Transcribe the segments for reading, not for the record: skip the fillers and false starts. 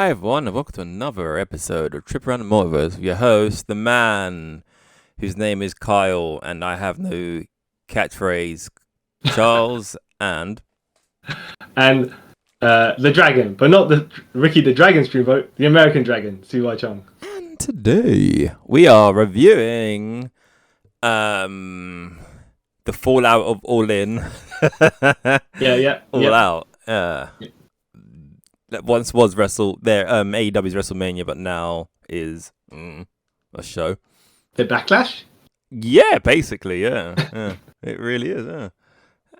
Hi everyone, and welcome to another episode of Trip Around the Multiverse with your host, the man whose name is Kyle, and I have no catchphrase, Charles, and the dragon, but not the Ricky the Dragon Streamboat, the American Dragon, CY Chung. And today we are reviewing the fallout of All In. All Out. That once was AEW's WrestleMania, but now is a show. The Backlash? Yeah, basically, yeah. It really is, yeah.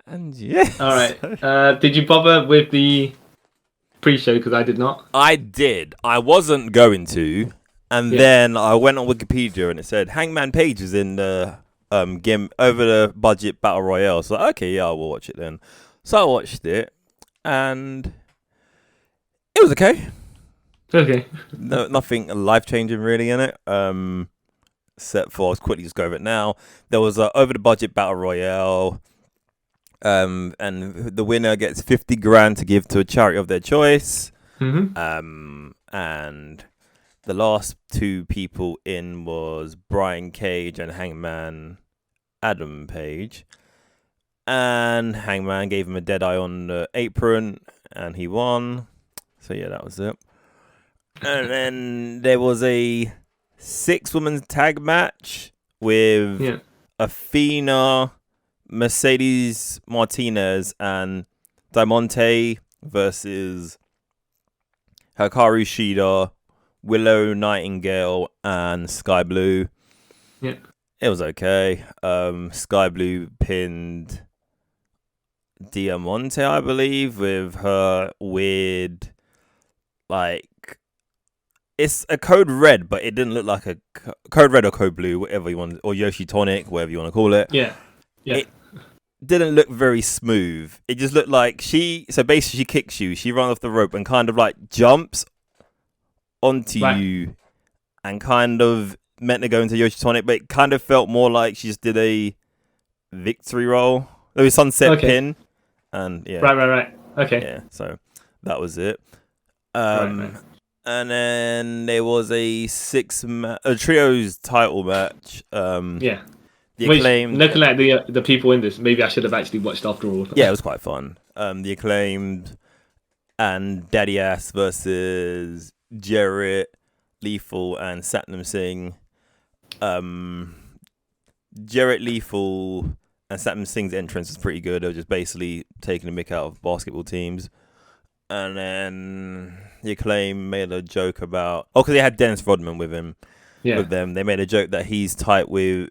And yeah. All right. Did you bother with the pre-show? Because I did not. I did. I wasn't going to, and then I went on Wikipedia and it said Hangman Page is in the over the budget battle royale. So okay, yeah, I will watch it then. So I watched it, and it was okay. Okay. No, nothing life changing really in it. Except for I'll quickly just go over it now. There was a over the budget battle royale. And the winner gets $50,000 to give to a charity of their choice. Mm-hmm. And the last two people in was Brian Cage and Hangman Adam Page. And Hangman gave him a dead eye on the apron, and he won. So yeah, that was it. And then there was a 6-woman tag match with Athena, Mercedes Martinez, and Diamante versus Hikaru Shida, Willow Nightingale, and Sky Blue. Yeah. It was okay. Sky Blue pinned Diamante, I believe, with her weird, it's a code red, but it didn't look like a code red or code blue, whatever you want, or Yoshi Tonic, whatever you want to call it. Yeah. It didn't look very smooth. It just looked like she kicks you, she runs off the rope and kind of like jumps onto you and kind of meant to go into Yoshi Tonic, but it kind of felt more like she just did a victory roll. There was sunset pin, and Right. Okay. Yeah, so that was it. And then there was a trios title match. The Acclaimed. Looking at the people in this, maybe I should have actually watched after all. Yeah, it was quite fun. The Acclaimed and Daddy Ass versus Jarrett, Lethal, and Satnam Singh. Jarrett, Lethal, and Satnam Singh's entrance was pretty good. They were just basically taking the mick out of basketball teams. And then the Acclaim made a joke about... because they had Dennis Rodman with him. Yeah. With them. They made a joke that he's tight with...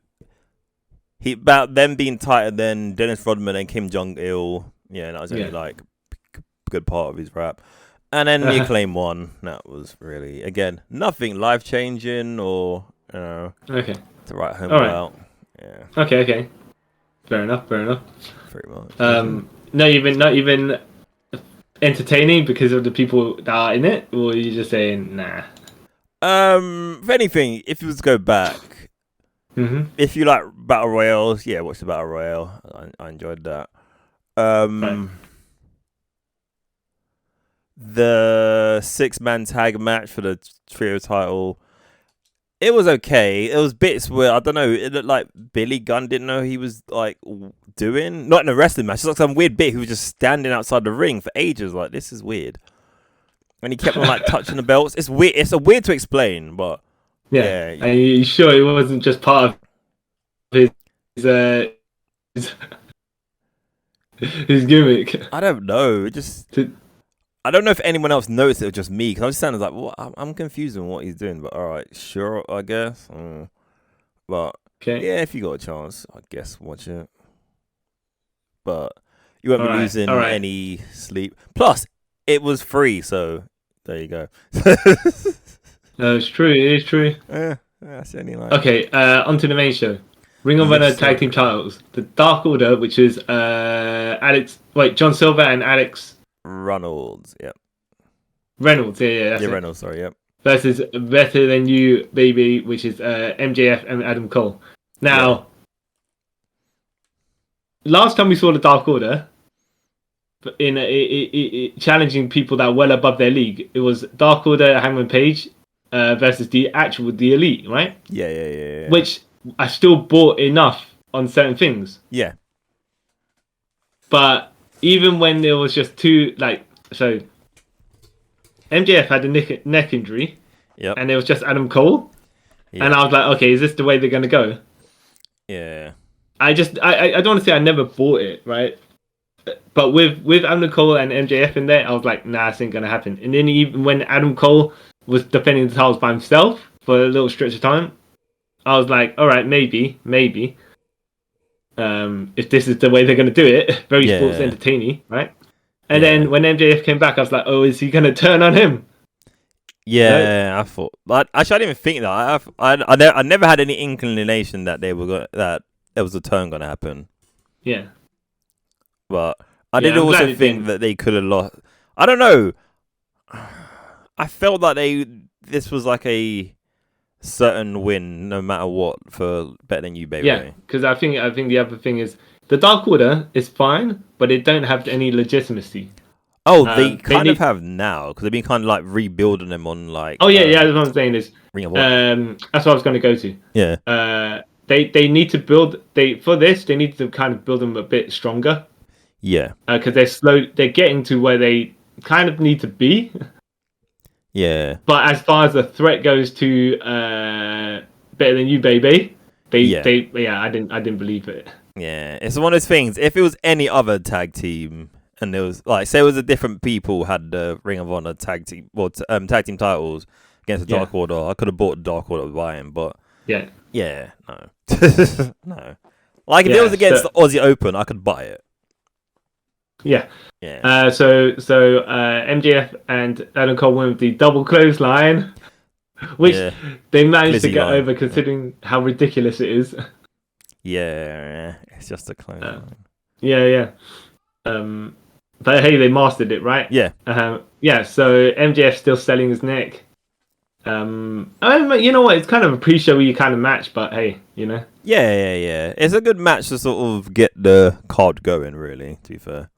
about them being tighter than Dennis Rodman and Kim Jong-il. Yeah, that was only a good part of his rap. And then the Acclaim won. That was really, again, nothing life-changing or, to write home about. Yeah. Okay. Fair enough. Pretty much. Not even entertaining because of the people that are in it, or are you just saying nah? If anything, if you was to go back, if you like battle royales, watch the battle royale. I enjoyed that. The 6-man tag match for the trio title, it was okay. It was bits where I don't know. It looked like Billy Gunn didn't know he was doing, not in a wrestling match. It's like some weird bit. He was just standing outside the ring for ages. Like, this is weird. And he kept on touching the belts. It's weird. It's weird to explain, but yeah. Are you sure it wasn't just part of his gimmick? I don't know. I don't know if anyone else noticed it or just me, because I was sounding like, well, I'm confused on what he's doing, but all right, sure, I guess. But yeah, if you got a chance, I guess watch it. But you won't be losing any sleep. Plus, it was free, so there you go. No, it's true. It is true. Yeah, that's the only line. Okay, on to the main show. Ring of Honor Tag Team Titles. The Dark Order, which is John Silver and Alex Reynolds, Reynolds, yeah. Reynolds, sorry, yep. Versus Better Than You, Baby, which is MJF and Adam Cole. Now, last time we saw the Dark Order, challenging people that are well above their league. It was Dark Order, Hangman Page versus the Elite, right? Yeah. Which I still bought enough on certain things. Yeah. But even when there was just two, like, so MJF had a neck injury, Yep. and it was just Adam Cole, and I was like, okay, is this the way they're gonna go? Yeah. I don't want to say I never bought it, right? But with Adam Cole and MJF in there, I was like, nah, this ain't gonna happen. And then even when Adam Cole was defending the titles by himself for a little stretch of time, I was like, all right, maybe. If this is the way they're gonna do it, very sports entertaining, right? And then when MJF came back, I was like, oh, is he gonna turn on him? Yeah, I thought, but actually, I didn't even think that. I never had any inclination that that there was a turn gonna happen. Yeah, but I did also think that they could have lost. I don't know. I felt that this was like a certain win, no matter what, for Better Than You, baby. Yeah, because I think the other thing is the Dark Order is fine, but it don't have any legitimacy. Oh, they kind of have now because they've been kind of like rebuilding them on like. Oh yeah, that's what I'm saying is. Ring of Honor. That's what I was going to go to. Yeah. They need to build for this. They need to kind of build them a bit stronger. Yeah. Because they're slow. They're getting to where they kind of need to be. Yeah. But as far as the threat goes to Better Than You, baby, I didn't believe it. Yeah, it's one of those things. If it was any other tag team. And there was like, say, it was a different people had the Ring of Honor tag team titles against the Dark Order. I could have bought the Dark Order by him, but no. No. Like if it was against the Aussie Open, I could buy it. Yeah. So MJF and Adam Cole went with the double clothesline, which they managed to get over considering how ridiculous it is. Yeah, it's just a clothesline. But hey, they mastered it, right? Yeah. So MJF's still selling his neck. You know what? It's kind of a pre-show you kind of match, but hey, you know. Yeah. It's a good match to sort of get the card going, really, to be fair.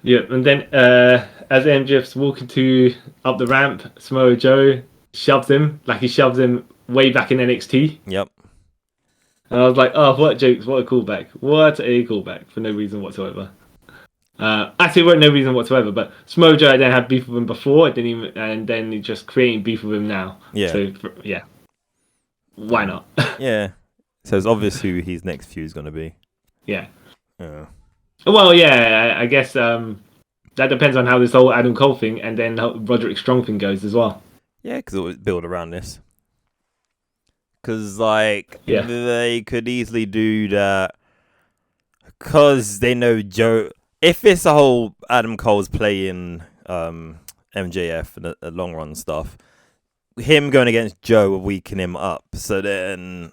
Yeah, and then as MJF's walking up the ramp, Samoa Joe shoves him like he shoves him way back in NXT. Yep. And I was like, oh, what jokes, what a callback. What a callback for no reason whatsoever. Actually, it wasn't no reason whatsoever, but Samoa Joe, I didn't have beef with him before, and then he just creating beef with him now. Yeah. So, why not? Yeah. So it's obvious who his next feud is going to be. Yeah. Yeah. Well, yeah, I guess that depends on how this whole Adam Cole thing and then how Roderick Strong thing goes as well. Yeah, because it was built around this. Because, like, they could easily do that because they know Joe. If it's a whole Adam Cole's playing MJF and the long run stuff, him going against Joe will weaken him up. So then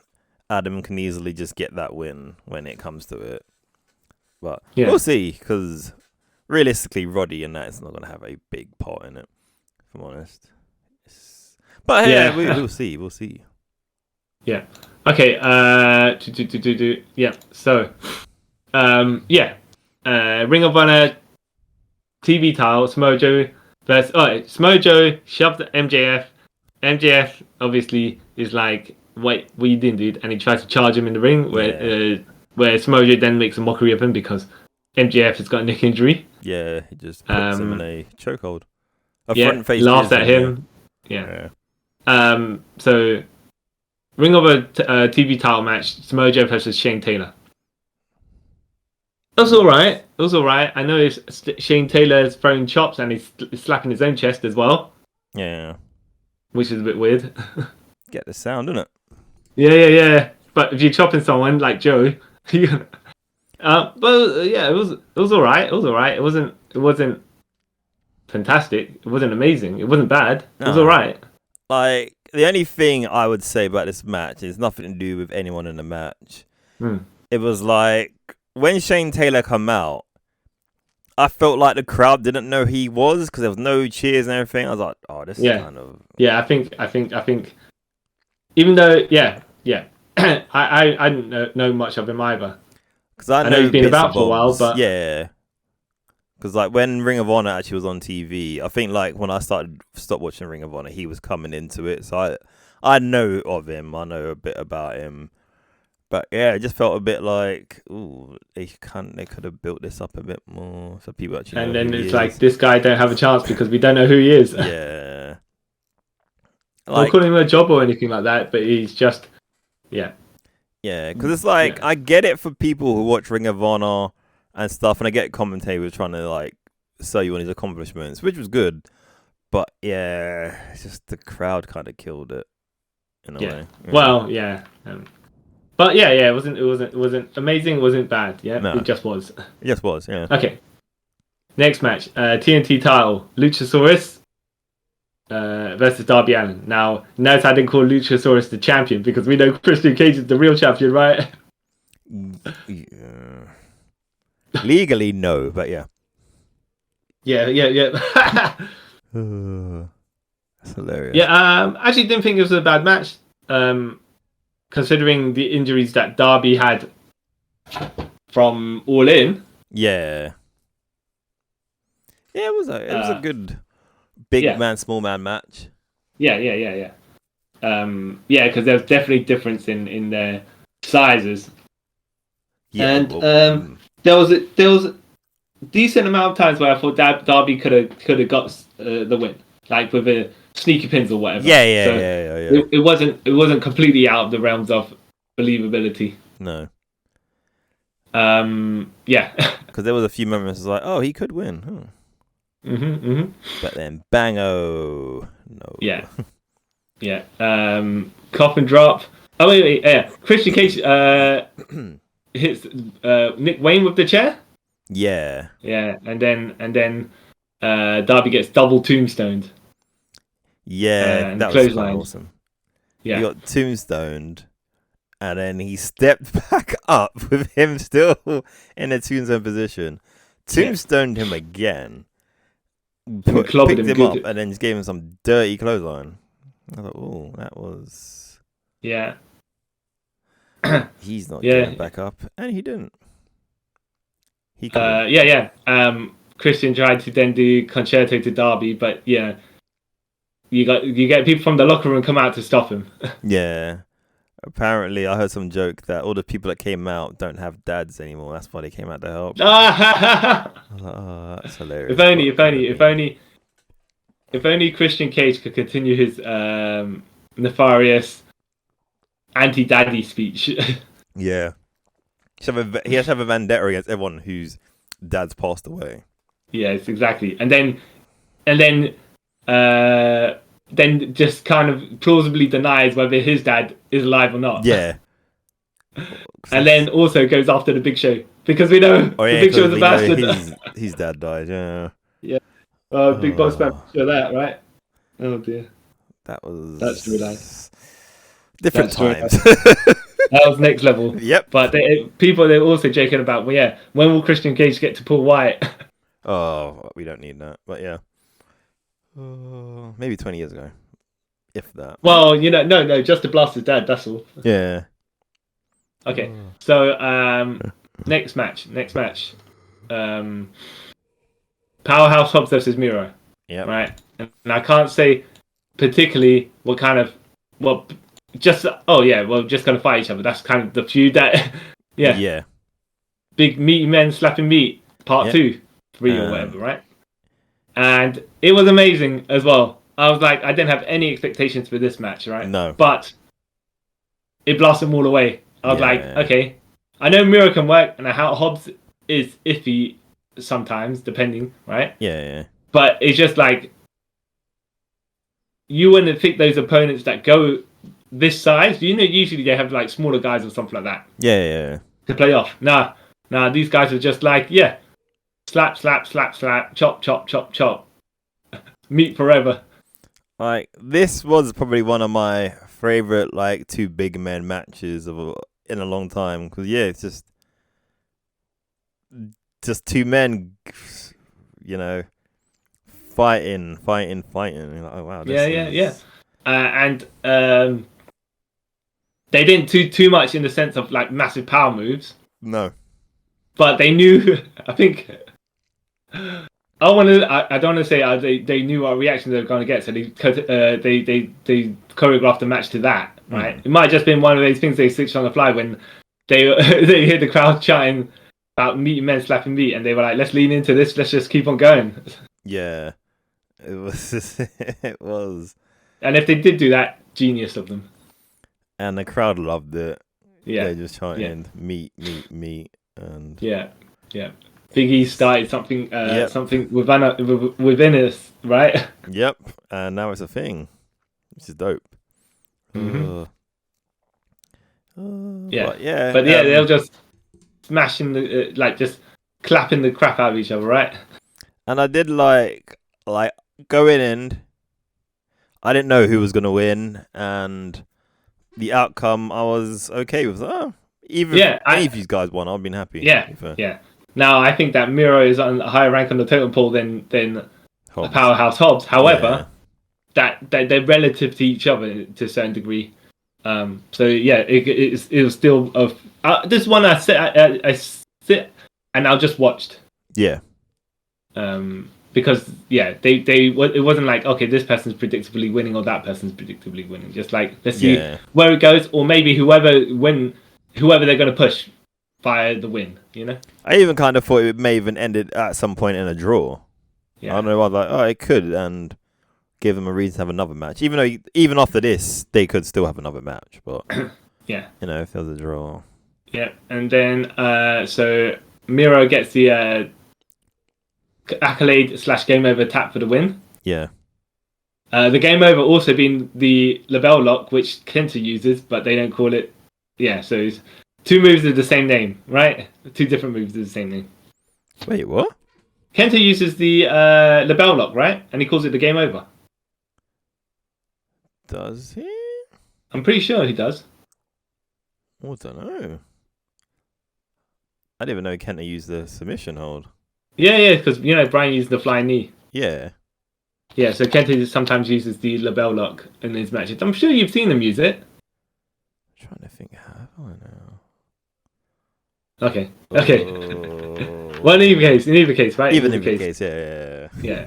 Adam can easily just get that win when it comes to it. But we'll see, because realistically, Roddy and that is not going to have a big part in it, if I'm honest. But hey, we'll see. We'll see. Yeah. Okay. Yeah. So, Ring of Honor TV title, Samoa Joe versus Samoa Joe shoved MJF. MJF obviously is like, wait, what you doing, dude? And he tries to charge him in the ring, where Samoa Joe then makes a mockery of him because MJF has got a neck injury. Yeah, he just puts him in a chokehold. Front face laughs at him. Yeah. So, Ring of Honor TV title match, Samoa Joe versus Shane Taylor. It was alright. I know Shane Taylor's throwing chops and he's slapping his own chest as well. Yeah. Which is a bit weird. Get the sound, innit? Yeah. But if you're chopping someone like Joe, it was alright. It wasn't fantastic. It wasn't amazing. It wasn't bad. It was alright. Like, the only thing I would say about this match is nothing to do with anyone in the match. It was like, when Shane Taylor come out, I felt like the crowd didn't know who he was because there was no cheers and everything. I was like, oh, this is kind of... Yeah, I think... Even though, I didn't know much of him either. Because I know he's been about for a while, but... Yeah. Because like when Ring of Honor actually was on TV, I think like when I stopped watching Ring of Honor, he was coming into it. So I know of him. I know a bit about him. But yeah, it just felt a bit like, ooh, they could have built this up a bit more so people actually know And then who he it's is. like, this guy don't have a chance because we don't know who he is. Yeah. Not calling him a job or anything like that, but he's just, Yeah, because it's like, I get it for people who watch Ring of Honor and stuff, and I get commentators trying to like sell you on his accomplishments, which was good. But yeah, it's just the crowd kind of killed it in a way. Yeah. Well, yeah. But yeah, it wasn't amazing. It wasn't bad. Yeah, No. it just was. It just was. Yeah. Okay. Next match, TNT title, Luchasaurus versus Darby Allin. Now, notice I didn't call Luchasaurus the champion because we know Christian Cage is the real champion, right? Yeah. Legally, no, but yeah. Yeah. That's hilarious. Yeah, actually didn't think it was a bad match. Considering the injuries that Darby had from All In. Yeah. Yeah, it was a good big man, small man match. Yeah. Because there's definitely difference in their sizes. Yeah, and there was a decent amount of times where I thought Darby could have got the win, like with a sneaky pins or whatever. Yeah. It wasn't completely out of the realms of believability. No. Yeah. Because there was a few moments like, oh, he could win. But then, bango, no. Yeah. Yeah. Coffin drop. Oh wait. Yeah. Christian Cage hits Nick Wayne with the chair. Yeah. Yeah, and then Darby gets double tombstoned. Yeah, that was quite awesome. Yeah. He got tombstoned, and then he stepped back up with him still in a tombstone position. Tombstoned him again. Picked him up, and then just gave him some dirty clothesline. I thought, oh, that was... Yeah. He's not getting back up, and he didn't. He Christian tried to then do concerto to Darby, but yeah, you get people from the locker room come out to stop him. Yeah. Apparently, I heard some joke that all the people that came out don't have dads anymore. That's why they came out to help. I was like, oh, that's hilarious. If only Christian Cage could continue his nefarious anti-daddy speech. Yeah. He has to have a vendetta against everyone whose dad's passed away. Yes, exactly. And then just kind of plausibly denies whether his dad is alive or not. Yeah. And then also goes after the Big Show because we know the Big Show is a bastard. His dad died. Yeah. Yeah. Big Boss Man show that, right? Oh dear. That's realized. Different times. That was next level. Yep. But they're also joking about, well, yeah, when will Christian Cage get to Paul Wyatt? Oh, we don't need that. But yeah. Maybe 20 years ago. If that. Well, no, just to blast his dad, that's all. Yeah. Okay. So, next match. Powerhouse Hobbs versus Miro. Yeah. Right? And I can't say particularly what kind of... Well, just gonna fight each other. That's kind of the feud that... Yeah. Big meaty men slapping meat, part 2, 3 or whatever, right? And it was amazing as well. I was like, I didn't have any expectations for this match, right? No. But it blasted them all away. I was like, okay. I know Miro can work, and how Hobbs is iffy sometimes, depending, right? Yeah. But it's just like, you wouldn't think those opponents that go this size, usually they have like smaller guys or something like that. Yeah. To play off. Nah, these guys are just like, slap, chop, chop. Meat forever. Like, this was probably one of my favorite, like, 2 big men matches in a long time. Because, it's just 2 men, fighting. You're like, oh, wow. Yeah. And they didn't do too much in the sense of, like, massive power moves. No. But they knew, I think I want to. I don't want to say they knew what reaction they were going to get, so they choreographed the match to that. Right? It might have just been one of those things they switched on the fly when they they heard the crowd chanting about meat men slapping meat, and they were like, "Let's lean into this. Let's just keep on going." Yeah, it was. It was. And if they did do that, genius of them. And the crowd loved it. Yeah, they just chanted meat, and yeah. Big E started something, something within us, right? Yep, and now it's a thing, which is dope. Mm-hmm. But they were just smashing the just clapping the crap out of each other, right? And I did like going in. I didn't know who was gonna win, and the outcome I was okay with. Even if any of these guys won, I've been happy. Yeah. Now I think that Miro is on a higher rank on the totem pole than Powerhouse Hobbs. However, that they're relative to each other to a certain degree. So yeah, it was still of this one I sit and I just watched. Yeah. Because it wasn't like, okay, this person's predictably winning or that person's predictably winning. Just like, let's see where it goes, or maybe whoever they're going to push via the win. You know. I even kind of thought it may even ended at some point in a draw. Yeah. I don't know. I was like, it could, and give them a reason to have another match. Even though, even after this, they could still have another match. But yeah, if there was a draw. Yeah, and then so Miro gets the accolade / game over tap for the win. Yeah. The game over also being the label lock, which Kenta uses, but they don't call it. Yeah, so it's 2 moves of the same name, right? 2 different moves of the same name. Wait, what? Kenta uses the label lock, right? And he calls it the game over. Does he? I'm pretty sure he does. I don't know. I didn't even know Kenta used the submission hold. Yeah, because Brian used the flying knee. Yeah. Yeah, so Kenta sometimes uses the label lock in his matches. I'm sure you've seen him use it. I'm trying to think, have I now? Okay. Well, in either case, right? Even in either case, yeah. Yeah.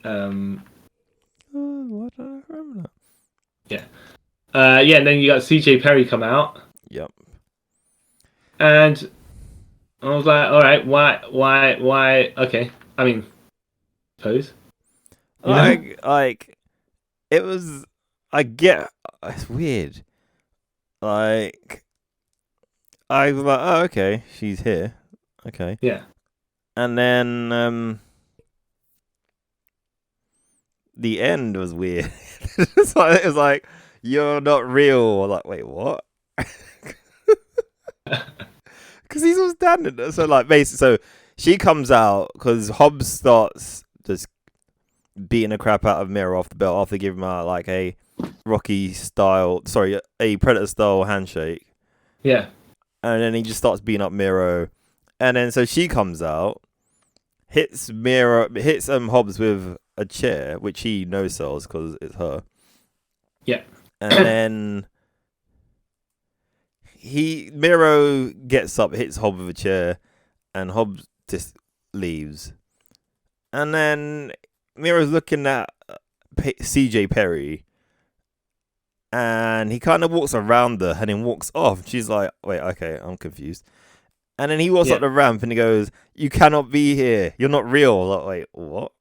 Why don't I remember that? Yeah. And then you got CJ Perry come out. Yep. And I was like, all right, why? Okay. I mean, pose. Like, it was. I get. It's weird. Like, I was like, oh, okay, she's here. Okay. Yeah. And then the end was weird. It was like, you're not real. I'm like, wait, what? Because he's all standing there. So, like, basically, so she comes out because Hobbs starts just beating the crap out of Miro off the belt after giving her, like, a Predator style handshake. Yeah. And then he just starts beating up Miro. And then, so she comes out, hits Hobbs with a chair, which he no-sells because it's her. Yeah. And then Miro gets up, hits Hobbs with a chair, and Hobbs just leaves. And then Miro's looking at CJ Perry, and he kind of walks around her and then walks off. She's like, wait, okay, I'm confused. And then he walks up the ramp and he goes, you cannot be here. You're not real. Like, wait, what?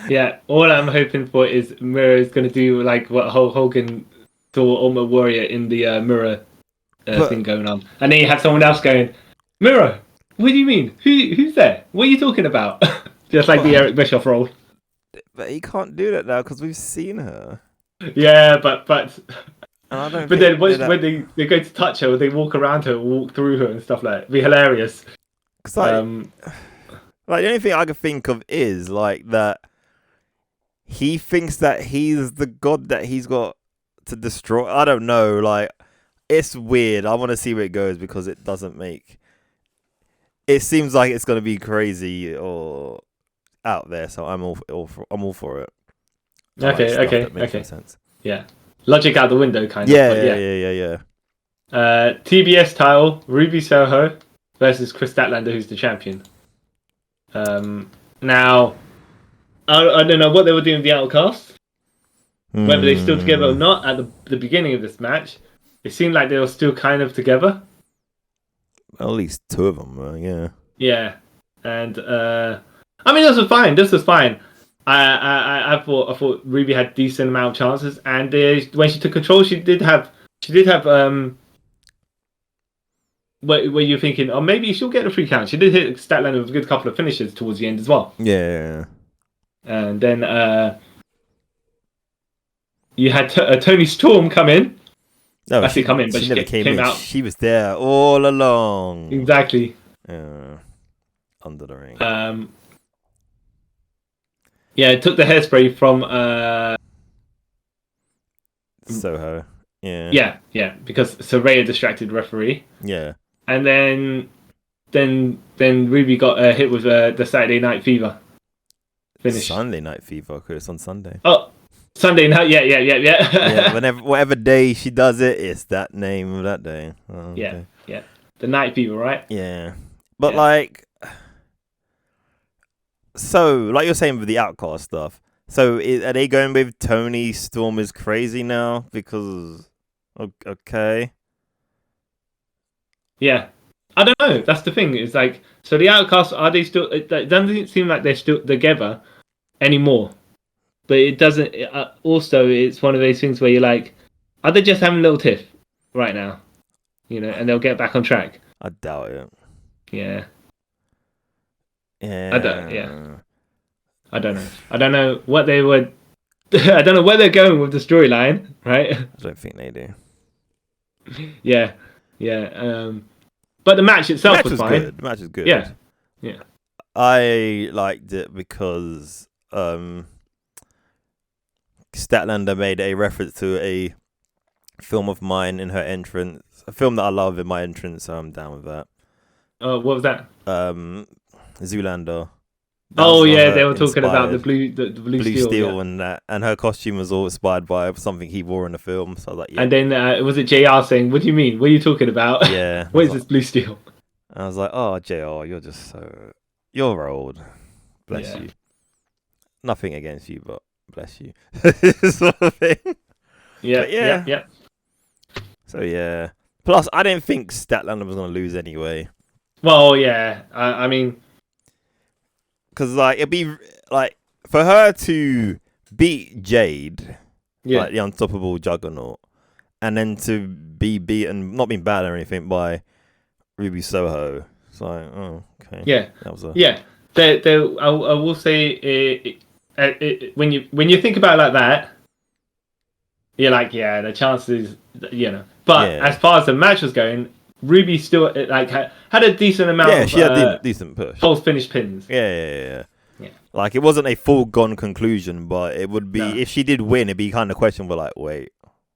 Yeah, all I'm hoping for is Miro's going to do like what Hulk Hogan saw Ultimate Warrior in the mirror thing going on. And then you have someone else going, Miro, what do you mean? Who's there? What are you talking about? Just like the Eric Bischoff role. But he can't do that now because we've seen her. Yeah, but I don't but then when they go to touch her, they walk around her, walk through her, and stuff like that. It'd be hilarious. Cause like the only thing I can think of is like that he thinks that he's the god that he's got to destroy. I don't know. Like, it's weird. I want to see where it goes because it doesn't make. It seems like it's gonna be crazy or out there. So I'm all for it. Okay. Sense. Yeah. Logic out the window, kind of. Yeah. TBS title, Ruby Soho versus Chris Statlander, who's the champion. Now, I don't know what they were doing with the Outcasts, whether they're still together or not. At the beginning of this match, it seemed like they were still kind of together. Well, at least 2 of them were, yeah. Yeah, and I mean, this was fine. This was fine. I thought Ruby had decent amount of chances, and when she took control, she did have where you're thinking, oh, maybe she'll get a free count. She did hit Statlander with a good couple of finishes towards the end as well. Yeah. And then you had Tony Storm come in. No, she come in, but she never came out. She was there all along. Exactly. Under the ring. Yeah, it took the hairspray from Soho. Yeah. Yeah, because Saraya distracted the referee. Yeah. And then Ruby got hit with the Saturday Night Fever finish. Sunday Night Fever, because it's on Sunday. Oh, Sunday night. Yeah. Yeah, whatever day she does it, it's that name of that day. Oh, okay. Yeah. The Night Fever, right? Yeah. But like, so like you're saying with the Outcast stuff. So are they going with Tony Storm is crazy now? Because okay. Yeah. I don't know. That's the thing. It's like, so the Outcasts, are they still? It doesn't seem like they're still together anymore. But it doesn't. Also, it's one of those things where you're like, are they just having a little tiff right now? You know, and they'll get back on track. I doubt it. Yeah. Yeah. I don't know. I don't know what they would. I don't know where they're going with the storyline, right? I don't think they do. Yeah. But the match itself was fine. Good. The match was good. Yeah. I liked it because Statlander made a reference to a film of mine in her entrance. A film that I love in my entrance, so I'm down with that. What was that? Zoolander. Oh yeah, they were talking about the blue steel and that, and her costume was all inspired by something he wore in the film. So I was like, yeah. And then was it JR saying, "What do you mean? What are you talking about? Yeah. What is this blue steel?" And I was like, "Oh, JR, you're just you're old. Bless you. Nothing against you, but bless you." Sort of thing. Yeah. So yeah. Plus, I didn't think Statlander was gonna lose anyway. Well, yeah. I mean. Because like it'd be like for her to beat Jade, like the unstoppable juggernaut, and then to be beaten, not being bad or anything, by Ruby Soho. It's like, oh, okay. Yeah, that was I will say, when you think about it like that, you're like, yeah, the chances, you know. But as far as the match was going, Ruby still like had a decent amount. Yeah, she had a decent push. False finish pins. Yeah. Like it wasn't a full gone conclusion, but it would be if she did win, it'd be kind of questionable. Like, wait,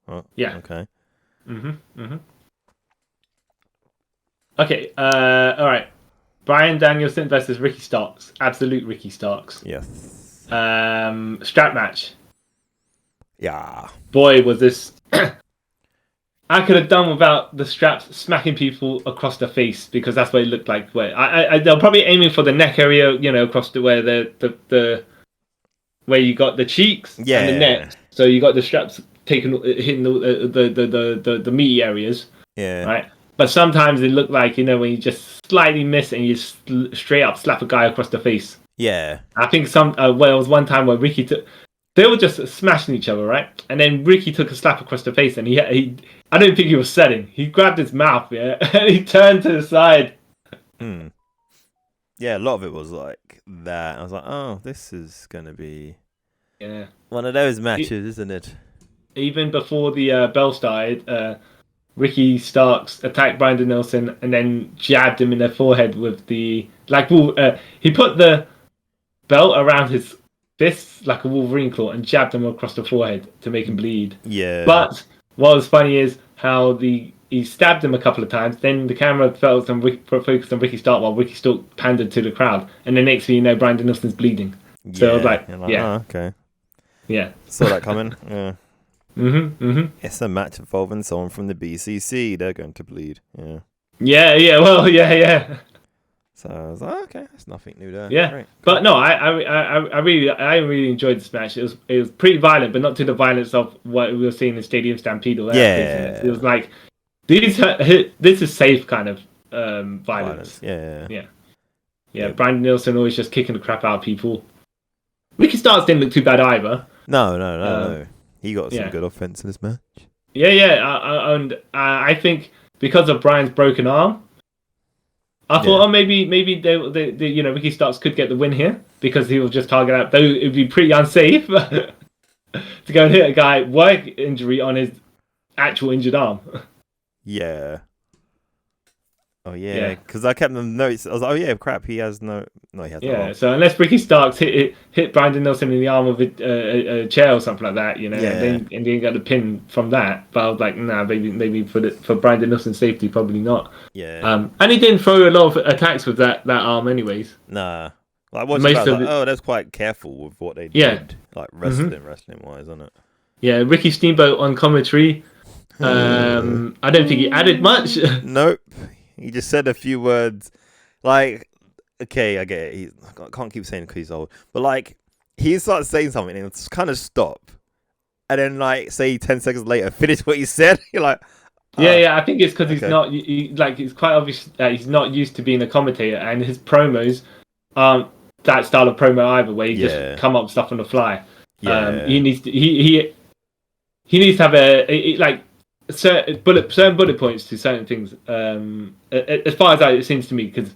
okay. Okay. All right. Bryan Danielson versus Ricky Starks. Absolute Ricky Starks. Yes. Strap match. Yeah. Boy, was this. I could have done without the straps smacking people across the face because that's what it looked like. Where they're probably aiming for the neck area, you know, across the where the where you got the cheeks and the neck. So you got the straps hitting the meaty areas. Yeah. Right. But sometimes it looked like, you know, when you just slightly miss and you straight up slap a guy across the face. Yeah. I think there was one time where Ricky took. They were just smashing each other, right? And then Ricky took a slap across the face, and he I don't think he was selling. He grabbed his mouth, and he turned to the side. Yeah, a lot of it was like that. I was like, oh, this is gonna be one of those matches, isn't it? Even before the bell started, Ricky Starks attacked Bryan Danielson and then jabbed him in the forehead with the he put the belt around his fists like a Wolverine claw and jabbed him across the forehead to make him bleed. Yeah. But what was funny is how he stabbed him a couple of times. Then the camera focused on Ricky Stark while Ricky Stark pandered to the crowd. And the next thing you know, Bryan Danielson's bleeding. So I was like, oh, okay. Yeah. Saw that coming. Yeah. It's a match involving someone from the BCC. They're going to bleed. Yeah. Yeah. Well, yeah. So I was like, okay, that's nothing new there. Yeah, Great. but no, I really enjoyed this match. It was pretty violent, but not to the violence of what we were seeing in Stadium Stampede or that craziness. It was like this is safe kind of violence. Yeah. Bryan Danielson always just kicking the crap out of people. Ricky Starks didn't look too bad either. No. He got some good offense in this match. And I think because of Bryan's broken arm, I thought, maybe they, Ricky Starks could get the win here because he will just target out. Though it'd be pretty unsafe to go and hit a guy work injury on his actual injured arm. Yeah. Oh yeah, because I kept them notes. I was like, oh yeah, crap, he has no. He has no. Yeah, so unless Ricky Starks hit Bryan Danielson in the arm with a chair or something like that, and then got the pin from that. But I was like, nah, maybe for Bryan Danielson's safety, probably not. Yeah. And he didn't throw a lot of attacks with that arm, anyways. Nah. Like that's quite careful with what they did, like wrestling wise, isn't it? Yeah, Ricky Steamboat on commentary. I don't think he added much. Nope. He just said a few words. Like, okay, I get it. I can't keep saying because he's old. But, like, he starts saying something and it's kind of stop. And then, like, say 10 seconds later, finish what he said. You're like... Yeah, I think it's because he's not... it's quite obvious that he's not used to being a commentator. And his promos aren't that style of promo either, where he just come up with stuff on the fly. Yeah. He needs to... He needs to have certain bullet points to certain things. As far as it seems to me, because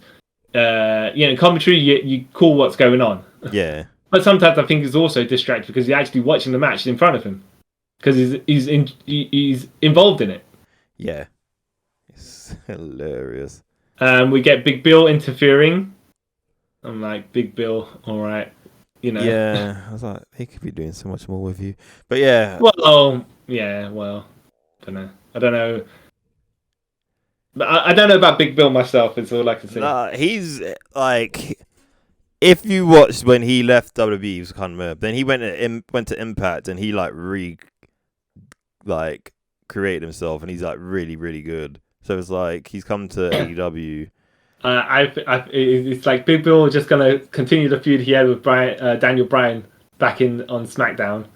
in commentary you call what's going on. Yeah. But sometimes I think he's also distracted because you're actually watching the match in front of him because he's involved in it. Yeah. It's hilarious. We get Big Bill interfering. I'm like, Big Bill, all right, Yeah, I was like, he could be doing so much more with you, but yeah. Well. I don't know. But I don't know about Big Bill myself. It's all I can say. Nah, he's like, if you watched when he left WWE, he was kind of then he went to Impact and he created himself and he's like really really good. So it's like he's come to AEW. It's like Big Bill is just gonna continue the feud he had with Daniel Bryan back on SmackDown.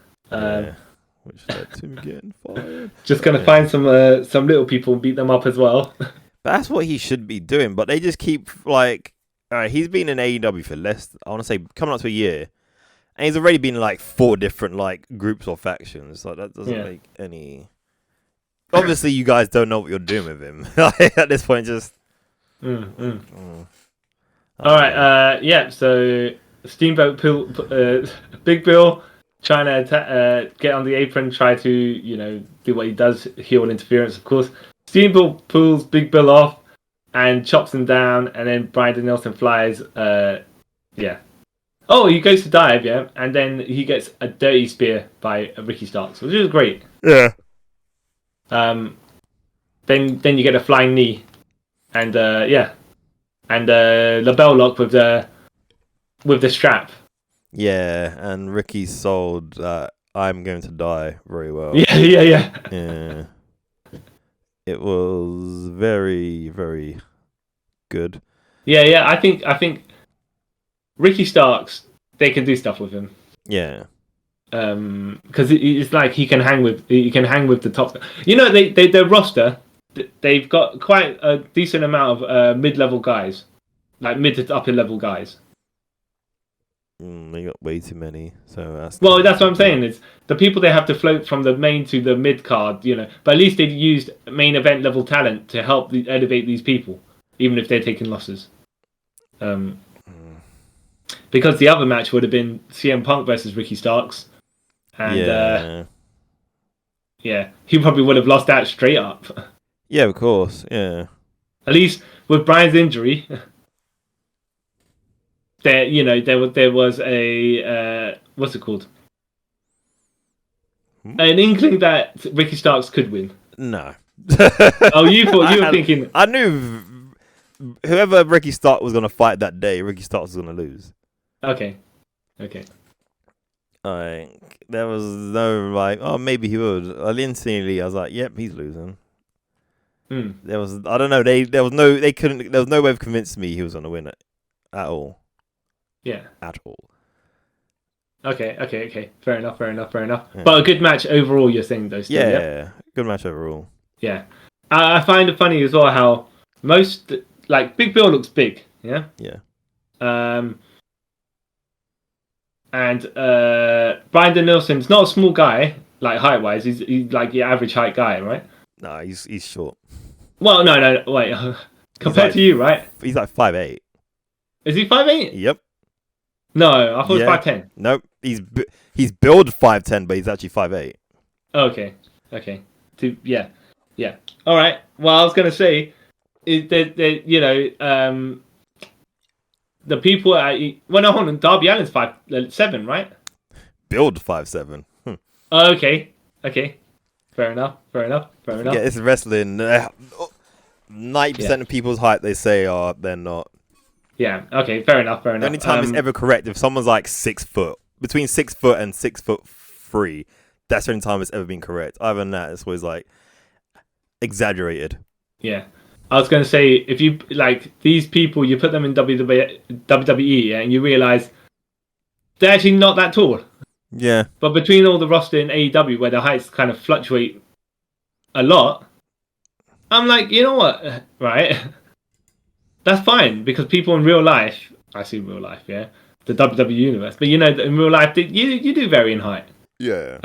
Which led to him getting fired. Just gonna find some little people and beat them up as well. But that's what he should be doing. But they just keep he's been in AEW for I want to say coming up to a year, and he's already been in like 4 different groups or factions. Like that doesn't make any. Obviously, you guys don't know what you're doing with him at this point. Just. All right. So Steamboat Big Bill. Trying to get on the apron, try to, do what he does, heel interference, of course. Steamboat pulls Big Bill off and chops him down, and then Bryan Danielson flies. Oh, he goes to dive, and then he gets a dirty spear by Ricky Starks, which is great. Yeah. Then you get a flying knee, and and the bell lock with the strap. Yeah, and Ricky sold I'm Going to Die very well. Yeah. Yeah. It was very, very good. Yeah. I think Ricky Starks, they can do stuff with him. Yeah. Because it's like he can hang with the top. Their roster, they've got quite a decent amount of mid-level guys, like mid to upper level guys. They got way too many, so that's what I'm saying. Is the people they have to float from the main to the mid card, But at least they've used main event level talent to help elevate these people, even if they're taking losses. Because the other match would have been CM Punk versus Ricky Starks, and he probably would have lost that straight up. Yeah, of course. Yeah. At least with Bryan's injury. There was a what's it called? An inkling that Ricky Starks could win. No. Oh, you were thinking. I knew whoever Ricky Starks was gonna fight that day, Ricky Starks was gonna lose. Okay. There was no maybe he would. Instantly, I was like, yep, he's losing. There was I don't know. There was no way of convincing me he was gonna win it. at all. Yeah. At all. Okay. Fair enough. Yeah. But a good match overall, you're saying, though, still, Yeah. Good match overall. Yeah. I find it funny as well how most, like, Big Bill looks big, yeah? Yeah. And Brian Danielson's not a small guy, like, height-wise. He's like the average height guy, right? Nah, he's short. Well, no, wait. Compared to you, right? He's like 5'8". Is he 5'8"? Yep. No, I thought Yeah. he was 5'10". Nope. He's billed 5'10", but he's actually 5'8". Okay. Yeah. All right. Well, I was gonna say, is that the people at hold on, Darby Allin's 5'7", right? Billed 5'7". Oh, okay. Fair enough. Yeah, it's wrestling. 90% of people's height they say they're not. Yeah. Okay. Fair enough. The only time it's ever correct if someone's like 6 foot, between 6 foot and 6'3". That's the only time it's ever been correct. Other than that, it's always like exaggerated. Yeah. I was going to say, if you like these people, you put them in WWE, and you realize they're actually not that tall. Yeah. But between all the roster in AEW, where the heights kind of fluctuate a lot, I'm like, you know what, right? That's fine, because people in real life, I see real life, yeah, the WWE universe, but in real life, you do vary in height. Yeah.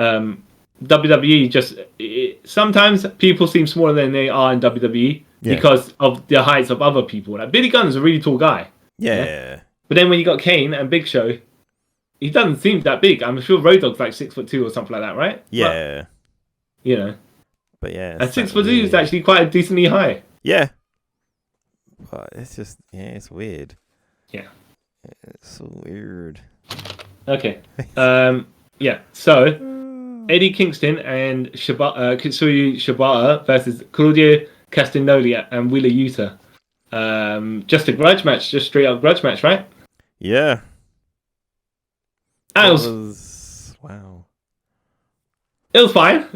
WWE sometimes people seem smaller than they are in WWE because of the heights of other people. Like Billy Gunn is a really tall guy. Yeah. But then when you got Kane and Big Show, he doesn't seem that big. I'm sure Road Dogg's like 6'2" or something like that, right? Yeah. But, But yeah. and 6'2" is actually quite decently high. Yeah. But it's just, it's weird. Yeah. It's so weird. Okay. So Eddie Kingston and Kitsui Shibata versus Claudio Castagnoli and Wheeler Yuta. Just a grudge match, just straight up grudge match, right? Yeah. Wow. It was fine.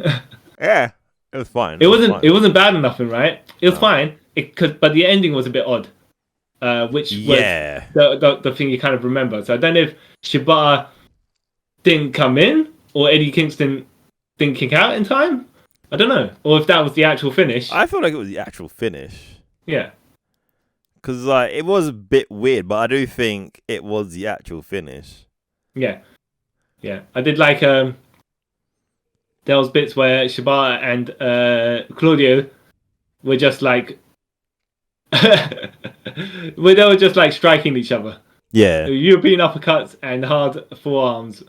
Yeah, it was fine. It wasn't bad enough, right? It was fine. But the ending was a bit odd. Which was the thing you kind of remember. So I don't know if Shibata didn't come in or Eddie Kingston didn't kick out in time. I don't know. Or if that was the actual finish. I feel like it was the actual finish. Yeah. Because it was a bit weird, but I do think it was the actual finish. Yeah. I did like there was bits where Shibata and Claudio were just like where they were just like striking each other. Yeah. European uppercuts and hard forearms.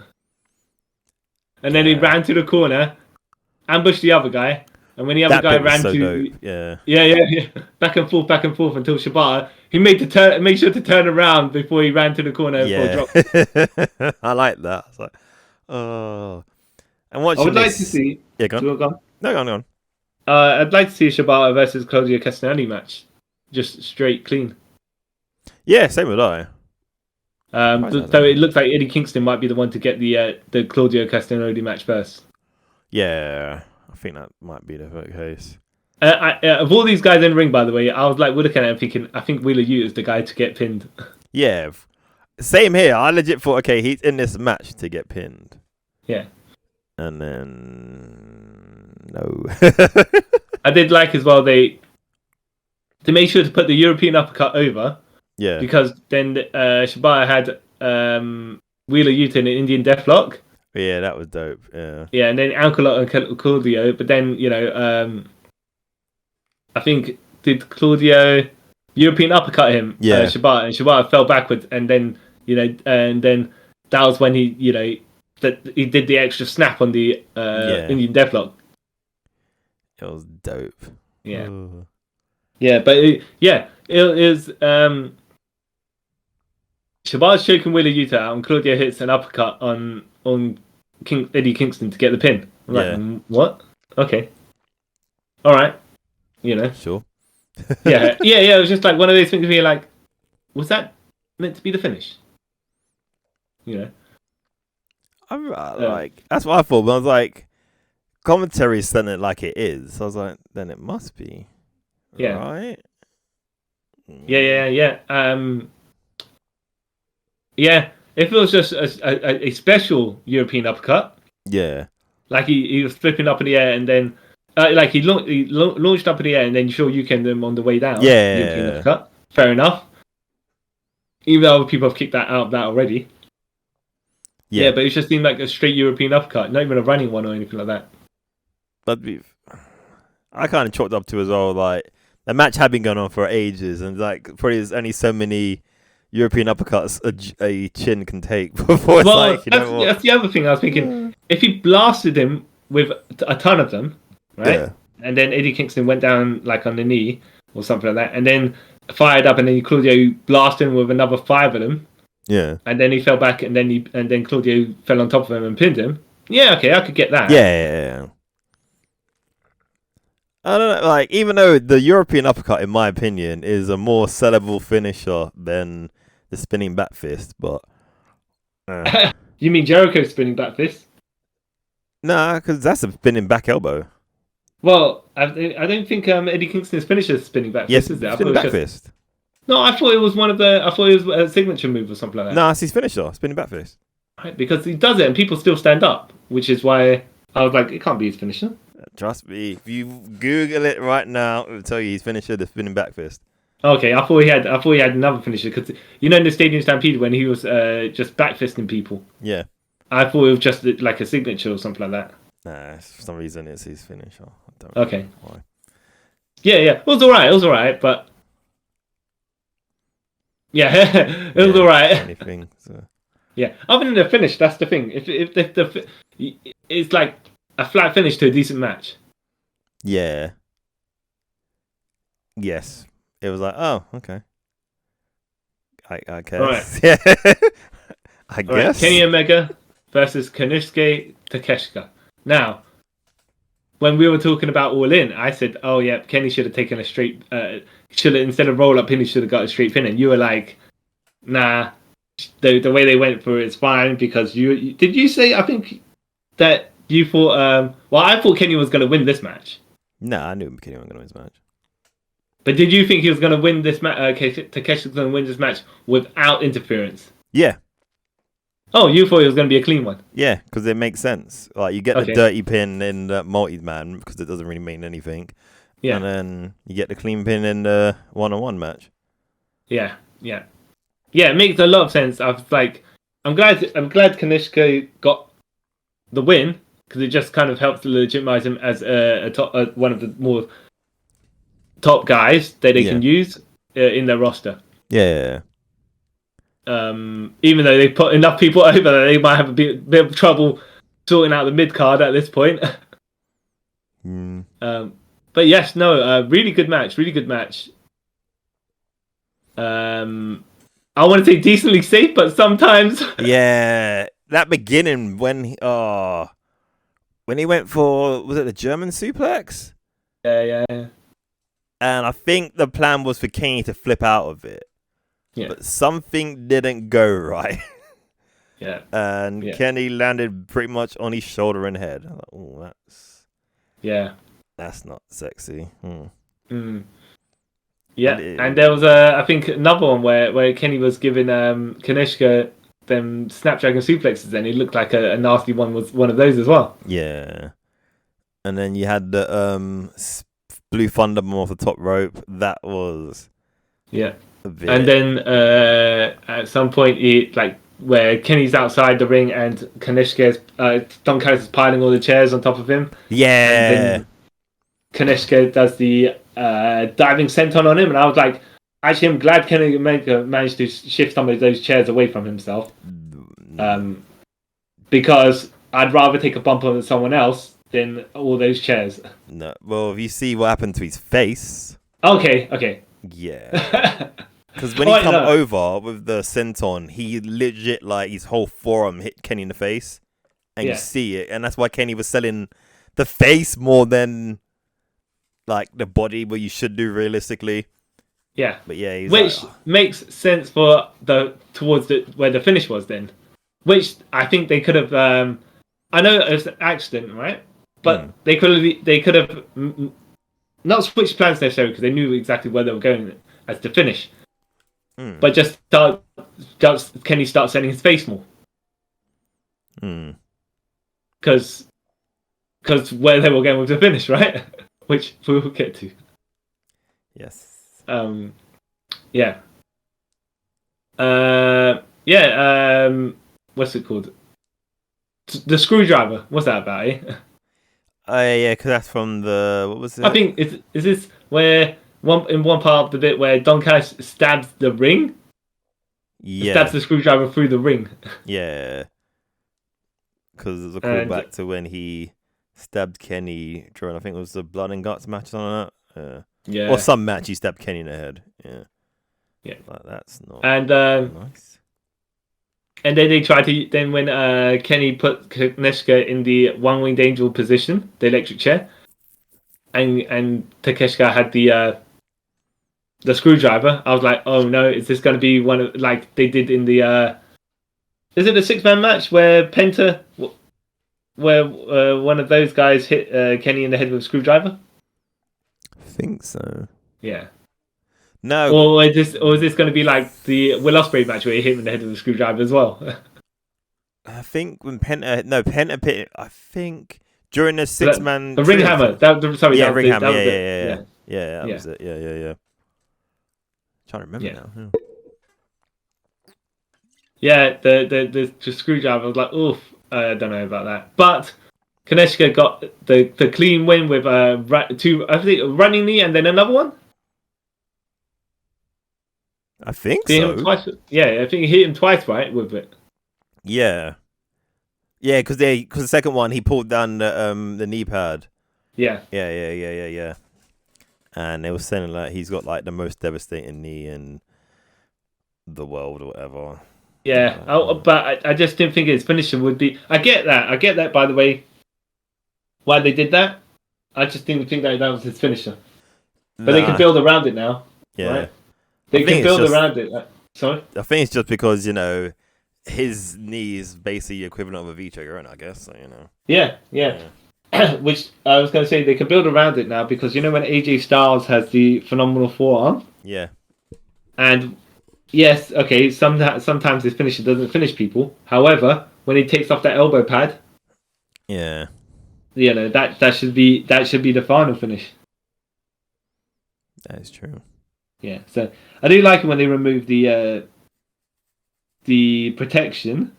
And then he ran to the corner, ambushed the other guy, and when the other guy ran to dope. Yeah, back and forth until Shibata, he made sure to turn around before he ran to the corner for a drop. I like that. It's like, oh, and what I would like to see. Yeah, go on. No, go on. I'd like to see a Shibata versus Claudio Castagnoli match, just straight clean. Yeah, same with I. So it looks like Eddie Kingston might be the one to get the Claudio Castagnoli match first. Yeah, I think that might be the case. Of all these guys in the ring, by the way, I was like, we're looking at him thinking, I think Wheeler Yuta is the guy to get pinned. Yeah, same here. I legit thought, okay, he's in this match to get pinned. Yeah. And then no. I did like as well they made sure to put the European uppercut over. Yeah. Because then Shibata had Wheeler Yuta in an Indian Deathlock. Yeah, that was dope. Yeah. Yeah, and then ankle lock on Claudio, but then I think did Claudio European uppercut him? Yeah. Shibata, and Shibata fell backwards, and then that was when he that he did the extra snap on the Indian Deathlock. It was dope. Yeah. Ooh. Yeah, but it is Shibata's choking Wheeler Yuta out, and Claudio hits an uppercut on Eddie Kingston to get the pin. I'm like, what? Okay. All right. Sure. Yeah. It was just like one of those things where you're like, was that meant to be the finish? I'm like, that's what I thought, but I was like, commentary sent it like it is. So I was like, then it must be. Yeah. Right? Yeah. Yeah, if it was just a special European uppercut, Yeah. like he was flipping up in the air and then like he launched up in the air and then you can them on the way down. European Yeah. uppercut, fair enough. Even though other people have kicked that out of that already. Yeah, Yeah. but it just seemed like a straight European uppercut, not even a running one or anything like that. But I kind of chalked up to as well, like, the match had been going on for ages, and like probably there's only so many European uppercuts a chin can take before it's Well, like, you know what? that's the other thing I was thinking. If he blasted him with a ton of them, right? Yeah. And then Eddie Kingston went down like on the knee or something like that, and then fired up, and then Claudio blasted him with another 5 of them, Yeah. and then he fell back, and then Claudio fell on top of him and pinned him. Yeah, okay, I could get that. Yeah. I don't know, like, even though the European uppercut, in my opinion, is a more sellable finisher than the spinning back fist, but You mean Jericho spinning back fist? nah, because that's a spinning back elbow. Well, I don't think Eddie Kingston's finisher is spinning back Yes, fist, is it? I thought spinning it was back just... fist. No, I thought it was one of the. I thought it was a signature move or something like that. Nah, it's his finisher, spinning back fist. Right, because he does it and people still stand up, which is why I was like, it can't be his finisher. Trust me, if you Google it right now, it will tell you his finisher, the spinning back fist. Okay, I thought he had another finisher because in the Stadium Stampede when he was just backfisting people, Yeah. I thought it was just like a signature or something like that. Nah, for some reason it's his finisher. I don't Okay. know why. Yeah, it was alright, but yeah, it was alright. Anything. So. Yeah, other than the finish, that's the thing. If it's like a flat finish to a decent match. Yeah. Yes. It was like, oh, okay. I guess. Right. Yeah. I All right, guess. Kenny Omega versus Konosuke Takeshita. Now, when we were talking about All In, I said, "Oh yeah, Kenny should have taken a straight. Should have instead of roll up pin, he should have got a straight pin." And you were like, "Nah, the way they went for it is fine because you did you say I think that you thought well I thought Kenny was going to win this match." Nah, I knew Kenny wasn't going to win this match. But did you think he was going to win this match? Takeshi was going to win this match without interference. Yeah. Oh, you thought it was going to be a clean one. Yeah, because it makes sense. Like, you get Okay. the dirty pin in the multi-man because it doesn't really mean anything. Yeah. And then you get the clean pin in the one-on-one match. Yeah. It makes a lot of sense. I was like, I'm glad Kanishka got the win because it just kind of helps to legitimize him as a top, one of the more top guys that they can use in their roster. Yeah. Even though they put enough people over that they might have a bit of trouble sorting out the mid card at this point. But yes, no, really good match. I want to say decently safe, but sometimes. Yeah, that beginning when he went for, was it the German suplex? Yeah. And I think the plan was for Kenny to flip out of it. Yeah. But something didn't go right. Yeah. And Kenny landed pretty much on his shoulder and head. I'm like, oh, that's not sexy. Yeah, and there was I think another one where Kenny was giving Kanishka them Snapdragon suplexes, and it looked like a nasty one was one of those as well. Yeah, and then you had the Blue Thunder Bomb off the top rope. That was and then at some point it like where Kenny's outside the ring and Kanishka's Don Callis is piling all the chairs on top of him. Yeah, and then Kanishka does the diving senton on him, and I was like, actually, I'm glad Kenny Omega managed to shift some of those chairs away from himself, because I'd rather take a bump on someone else than all those chairs. No, well, if you see what happened to his face. Okay. Yeah. Because when he come over with the senton, he legit, like, his whole forearm hit Kenny in the face, and you see it, and that's why Kenny was selling the face more than like the body, what you should do realistically. Yeah, but yeah, he's which makes sense for towards where the finish was then, which I think they could have. I know it was an accident, right? But they could have not switched plans necessarily because they knew exactly where they were going as the finish. but just Kenny start selling his face more. Because where they were going with the finish, right? Which we will get to. Yes. Yeah. What's it called? The screwdriver. What's that about? Yeah, because that's from the what was it? I think is this where one part of the bit where Don Callis stabs the ring? Yeah. Stabs the screwdriver through the ring. Yeah. Because there's a callback to when he stabbed Kenny during, I think it was the Blood and Guts match on that. Yeah. Or some match he stabbed Kenny in the head. Yeah. Yeah. Like, that's not nice. And then they try to when Kenny put Takeshita in the one-winged angel position, the electric chair, and Takeshita had the screwdriver. I was like, oh no, is this going to be one of like they did in the is it a 6-man match where Penta, where one of those guys hit Kenny in the head with a screwdriver? I think so. Yeah. No. Or is this going to be like the Will Ospreay match where he hit him in the head with a screwdriver as well? I think when Penta pit, I think during the 6-man... The ring hammer. Ring hammer. Yeah, that was it. Yeah. Trying to remember now. Yeah, the screwdriver. I was like, oof, I don't know about that. But Kaneshka got the clean win with two, I think, running knee and then another one. I think hit so. Him twice. Yeah, I think he hit him twice, right, with it. Yeah, because the second one he pulled down the knee pad. Yeah. And they were saying like he's got like the most devastating knee in the world or whatever. Yeah, but I just didn't think his finisher would be. I get that. By the way, why they did that, I just didn't think that was his finisher. But they can build around it now. Yeah, right? They can build around it. Sorry, I think it's just because his knee is basically the equivalent of a V-trigger, I guess. So, Yeah. Which I was going to say they can build around it now because when AJ Styles has the phenomenal forearm. Yeah. And yes, okay. Sometimes his finisher doesn't finish people. However, when he takes off that elbow pad, yeah, that should be the final finish. That is true. Yeah, so I do like it when they remove the protection.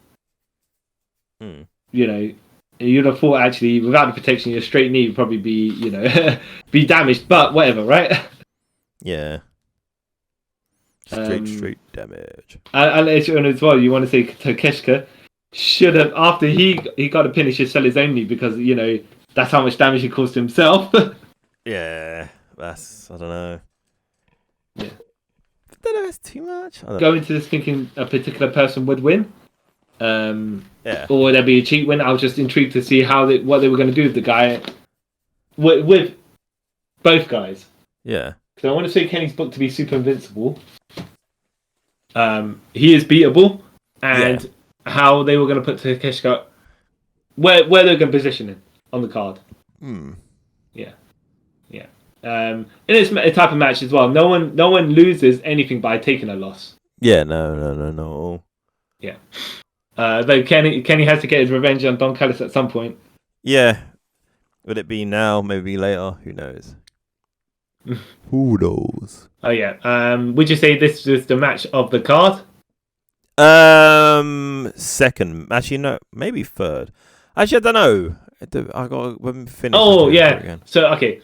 You'd have thought actually without the protection, your straight knee would probably be be damaged, but whatever, right? Yeah. Straight damage. And as well, you want to say Takeshita should have, after he got a finish, sell his own knee because that's how much damage he caused to himself. Yeah, that's I don't know. Yeah, I don't know. It's too much. Go into this thinking a particular person would win. Yeah. Or would there be a cheat win? I was just intrigued to see what they were going to do with the guy, with both guys. Yeah. So I want to say Kenny's booked to be super invincible. He is beatable, and how they were going to put Takeshita, where they're going to position him on the card. Yeah. And it's a type of match as well. No one loses anything by taking a loss. Yeah. No. Yeah. Though Kenny has to get his revenge on Don Callis at some point. Yeah. Would it be now? Maybe later? Who knows? Who knows? Oh yeah. Would you say this is the match of the card? Second. Actually, no. Maybe third. Actually, I don't know. I got to finish. Oh yeah. So okay,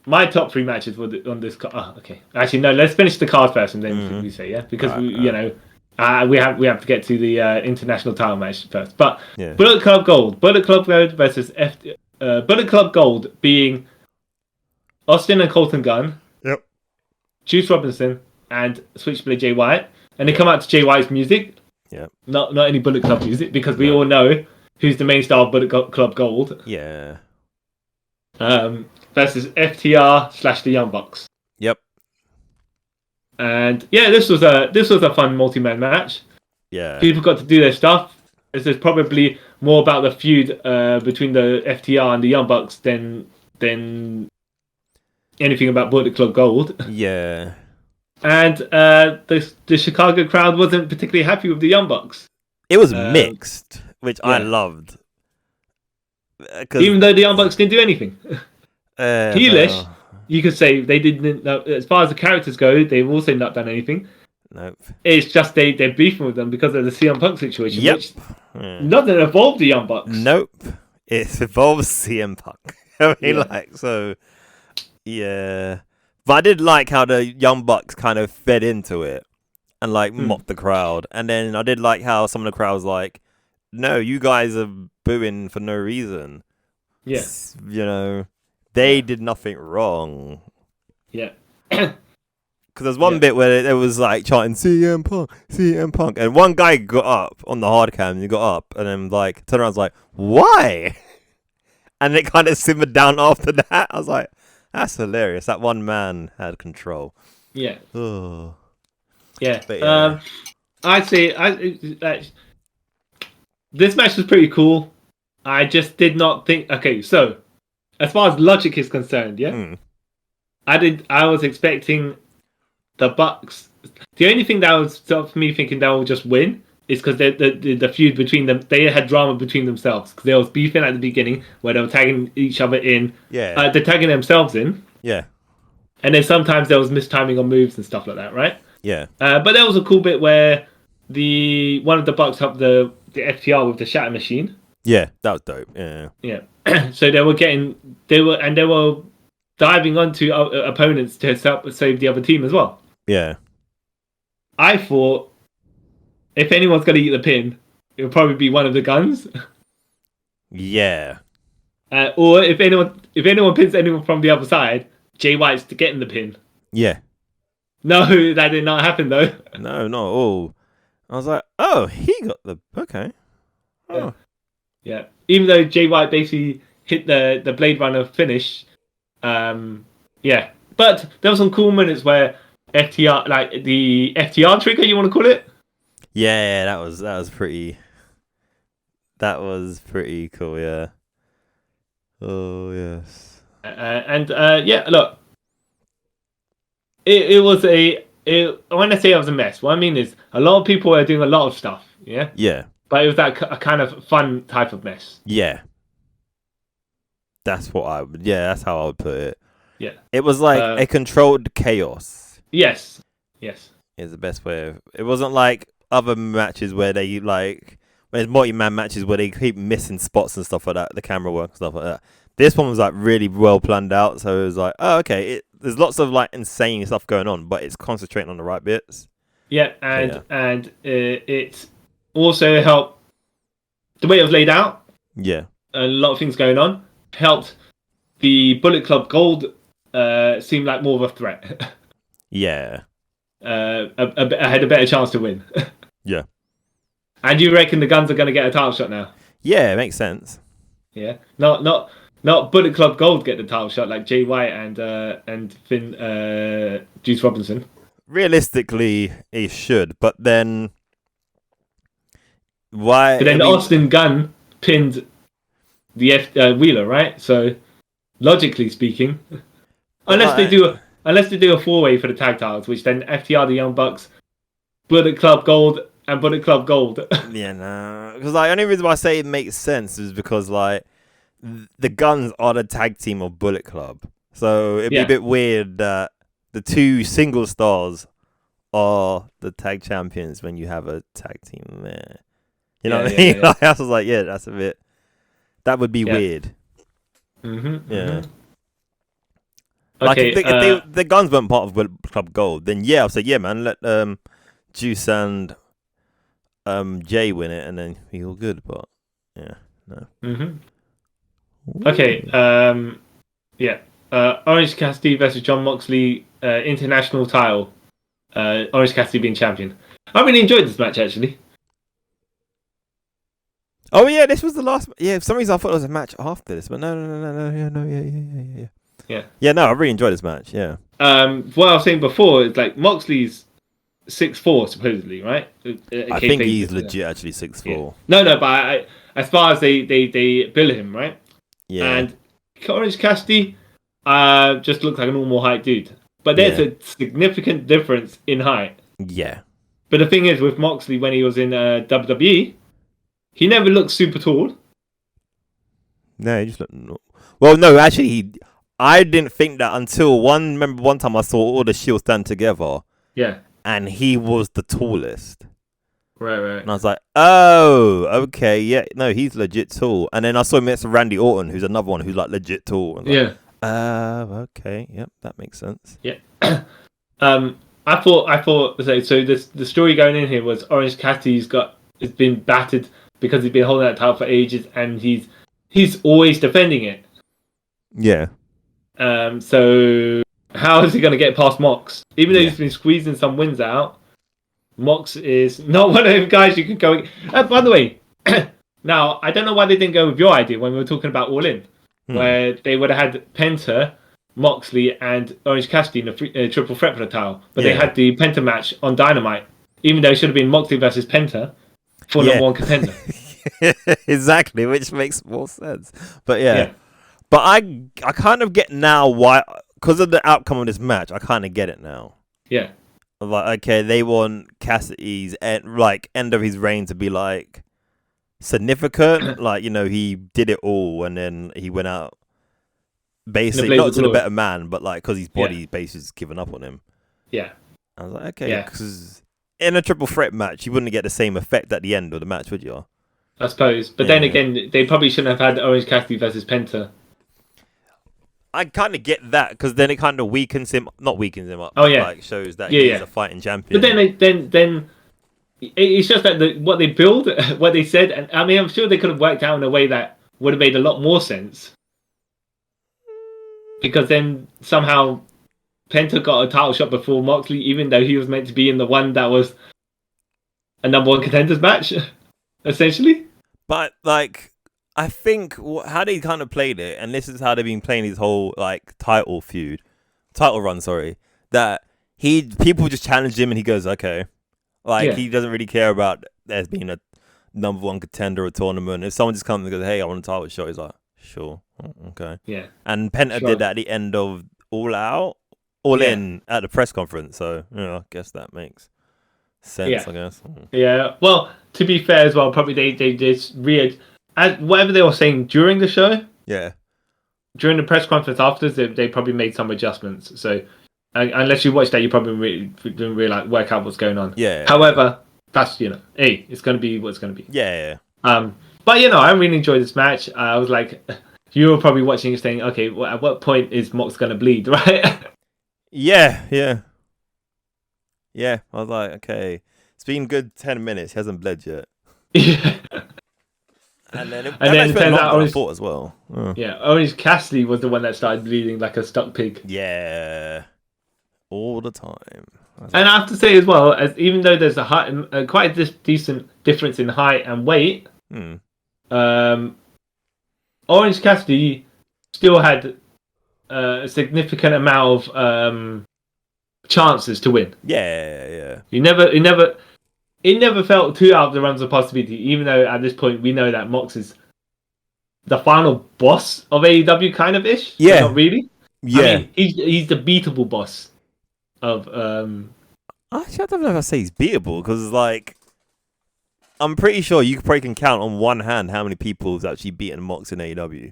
my top 3 matches were on this card. Oh, okay. Actually, no. Let's finish the card first, and then we say because we have to get to the international title match first. But Bullet Club Gold versus Bullet Club Gold being Austin and Colton Gunn. Yep. Juice Robinson and Switchblade Jay White, and they come out to Jay White's music. Yep. Not any Bullet Club music because we all know who's the main star of Bullet Club Gold. Yeah. Versus FTR / the Young Bucks. Yep. And yeah, this was a fun multi-man match. Yeah. People got to do their stuff. This is probably more about the feud between the FTR and the Young Bucks than anything about Bullet Club Gold. Yeah. And the Chicago crowd wasn't particularly happy with the Young Bucks. It was mixed, which I yeah. loved. Even though the Young Bucks didn't do anything. Heelish, No. you could say they didn't. As far as the characters go, they've also not done anything. Nope. It's just they're beefing with them because of the CM Punk situation, Yep. which doesn't involve the Young Bucks. Nope. It involves CM Punk. I mean, Yeah. like, so, yeah. But I did like how the Young Bucks kind of fed into it and, like, mocked the crowd. And then I did like how some of the crowd was like, no, you guys are booing for no reason. Yeah. You know, they did nothing wrong. Yeah. Because there's one bit where it was like chanting CM Punk, and one guy got up on the hard cam. He got up and then like turned around, and was like, "Why?" And it kind of simmered down after that. I was like, "That's hilarious." That one man had control. Yeah. Oh. Yeah. But yeah. I'd say this match was pretty cool. I just did not think. Okay, so as far as logic is concerned, yeah, I was expecting the Bucks. The only thing that was stopped me thinking they'll just win is because the feud between them. They had drama between themselves because they was beefing at the beginning where they were tagging each other in. Yeah. They're tagging themselves in. Yeah. And then sometimes there was mistiming on moves and stuff like that, right? Yeah. But there was a cool bit where one of the Bucks helped the FTR with the Shatter Machine. Yeah, that was dope. Yeah. Yeah. So they were diving onto opponents to help save the other team as well. Yeah. I thought if anyone's going to eat the pin, it would probably be one of the Guns. Yeah. Or if anyone pins anyone from the other side, Jay White's to get in the pin. Yeah. No, that did not happen though. No, not at all. I was like, oh, he got the okay. Oh. Yeah. Even though Jay White basically hit the Blade Runner finish. Yeah. But there were some cool minutes where FTR, like the FTR trigger, you want to call it? Yeah, that was pretty. That was pretty cool. Yeah. Oh yes. Yeah, look, it was when I say it was a mess, what I mean is a lot of people were doing a lot of stuff. Yeah. Yeah. But it was a kind of fun type of mess. Yeah. That's what I would. Yeah, that's how I would put it. Yeah. It was like a controlled chaos. Yes. Yes. Is the best way of. It wasn't like other matches where they like when it's multi-man matches where they keep missing spots and stuff like that, the camera work and stuff like that. This one was like really well planned out, so it was like, oh, okay. There's lots of like insane stuff going on, but it's concentrating on the right bits. Yeah, and it also helped the way it was laid out. Yeah, a lot of things going on helped the Bullet Club Gold seem like more of a threat. Yeah. I had a better chance to win. Yeah. And you reckon the Guns are going to get a title shot now? Yeah, it makes sense. Yeah, not Bullet Club Gold get the title shot like Jay White and Finn Juice Robinson. Realistically, he should, but then why? But then Austin Gunn pinned the Wheeler, right? So logically speaking, unless they do a 4-way for the tag titles, which then FTR, the Young Bucks, Bullet Club Gold, and Bullet Club Gold. Yeah, no, because like only reason why I say it makes sense is because like the Guns are the tag team of Bullet Club, so it'd be a bit weird that the two single stars are the tag champions when you have a tag team there. You know what I mean? Yeah. I was like, yeah, that's a bit. That would be weird. Mm-hmm, yeah. Mm-hmm. Like okay, if the Guns weren't part of Bullet Club Gold, then yeah, I'll say yeah, man. Let Juice and Jay win it, and then be all good. But yeah, no. Mm-hmm. Okay. Yeah. Orange Cassidy versus John Moxley, international title. Orange Cassidy being champion. I really enjoyed this match actually. Oh yeah, this was the last. Yeah, for some reason I thought it was a match after this, but no. Yeah, no, I really enjoyed this match. Yeah. What I was saying before is like Moxley's 6'4" supposedly, right? I think he's legit actually 6'4". Yeah. No, but as far as they bill him, right? Yeah. And Orange Cassidy just looks like a normal height dude. but there's a significant difference in height. Yeah. But the thing is, with Moxley, when he was in WWE, he never looked super tall. No, he just looked. Well, no, actually, I didn't think that until remember one time I saw all the Shield stand together. Yeah. And he was the tallest. Right. And I was like, oh, okay, yeah, no, he's legit tall. And then I saw him next to Randy Orton, who's another one who's like legit tall. Yeah. Okay, yep, that makes sense. Yeah. I thought so. The story going in here was Orange Cassidy's been battered because he's been holding that title for ages, and he's always defending it. Yeah. So how is he going to get past Mox? Even though he's been squeezing some wins out, Mox is not one of those guys you can go. By the way, now I don't know why they didn't go with your idea when we were talking about All In, where they would have had Penta, Moxley, and Orange Cassidy in a triple threat for the title, but they had the Penta match on Dynamite, even though it should have been Moxley versus Penta for number one contender. Exactly, which makes more sense. But but I kind of get now why, because of the outcome of this match, I kind of get it now. Yeah. Like, okay, they want Cassidy's end of his reign to be like significant. Like, you know, he did it all and then he went out basically not to the better man, but like because his body basically has given up on him. Yeah. I was like, okay, because in a triple threat match, you wouldn't get the same effect at the end of the match, would you? I suppose. But then again, they probably shouldn't have had Orange Cassidy versus Penta. I kind of get that because then it kind of weakens him. Not weakens him up. Oh yeah, like shows that he's a fighting champion. But then it's just that what they build, what they said, and I mean, I'm sure they could have worked out in a way that would have made a lot more sense. Because then somehow Penta got a title shot before Moxley, even though he was meant to be in the one that was a number one contenders match, essentially. But like, I think how they kind of played it, and this is how they've been playing his whole like title run. Sorry, that people just challenge him and he goes, okay, like he doesn't really care about there's being a number one contender or tournament. If someone just comes and goes, hey, I want a title shot, he's like, sure, okay, yeah. And Penta did that at the end of All Out, In at the press conference. So I guess that makes sense. I guess. Yeah. Well, to be fair as well, probably they just whatever they were saying during the show. Yeah. During the press conference afterwards, they probably made some adjustments. So unless you watched that, you probably didn't really like work out what's going on. Yeah. However, that's hey, it's going to be what it's going to be. Yeah. But I really enjoyed this match. I was like, you were probably watching and saying, okay, at what point is Mox going to bleed, right? Yeah. I was like, okay, it's been good 10 minutes. He hasn't bled yet. Yeah. And then it turns out I thought as well. Yeah, Orange Cassidy was the one that started bleeding like a stuck pig. Yeah, all the time. And I have to say as well, even though there's quite a decent difference in height and weight, Orange Cassidy still had a significant amount of chances to win. Yeah. It never felt too out of the realms of possibility, even though at this point we know that Mox is the final boss of AEW, kind of ish. Yeah, not really. Yeah, I mean, he's the beatable boss of. Actually, I don't know if I say he's beatable because, like, I'm pretty sure you probably can count on one hand how many people have actually beaten Mox in AEW.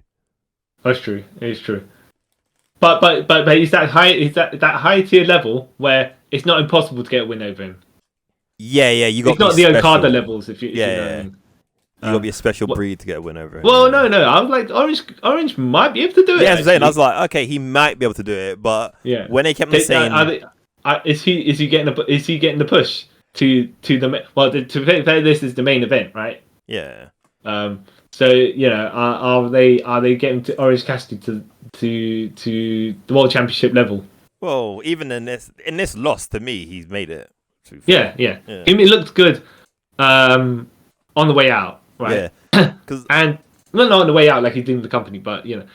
That's true. It's true. But he's that high. He's that high tier level where it's not impossible to get a win over him. Yeah, you got. It's not the Okada levels, if you know what I mean. You got to be a special breed to get a win over him. Well, no. I was like, Orange might be able to do it. Yeah, I'm saying. I was like, okay, he might be able to do it, but when they kept on saying, is he getting the push to the to fair, this is the main event, right? Yeah. So are they getting to Orange Cassidy to the World Championship level? Well, even in this loss, to me, he's made it. Yeah. It looked good on the way out, right? Yeah. And not on the way out like he's leaving the company, but The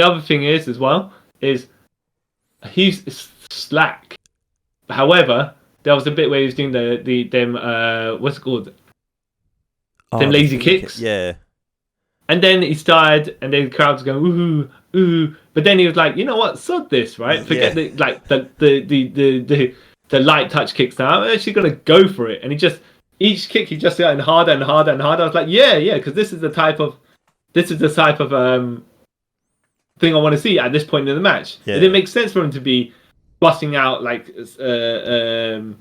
other thing is as well is he's slack. However, there was a bit where he was doing them what's it called? Them lazy kicks. Yeah. And then he started, and then the crowd's going woohoo, ooh, but then he was like, you know what, sod this, right? Forget the light touch kicks now. I'm actually gonna go for it, and each kick he just got harder and harder and harder. I was like, yeah, because this is the type of thing I want to see at this point in the match. Yeah. It didn't make sense for him to be busting out like them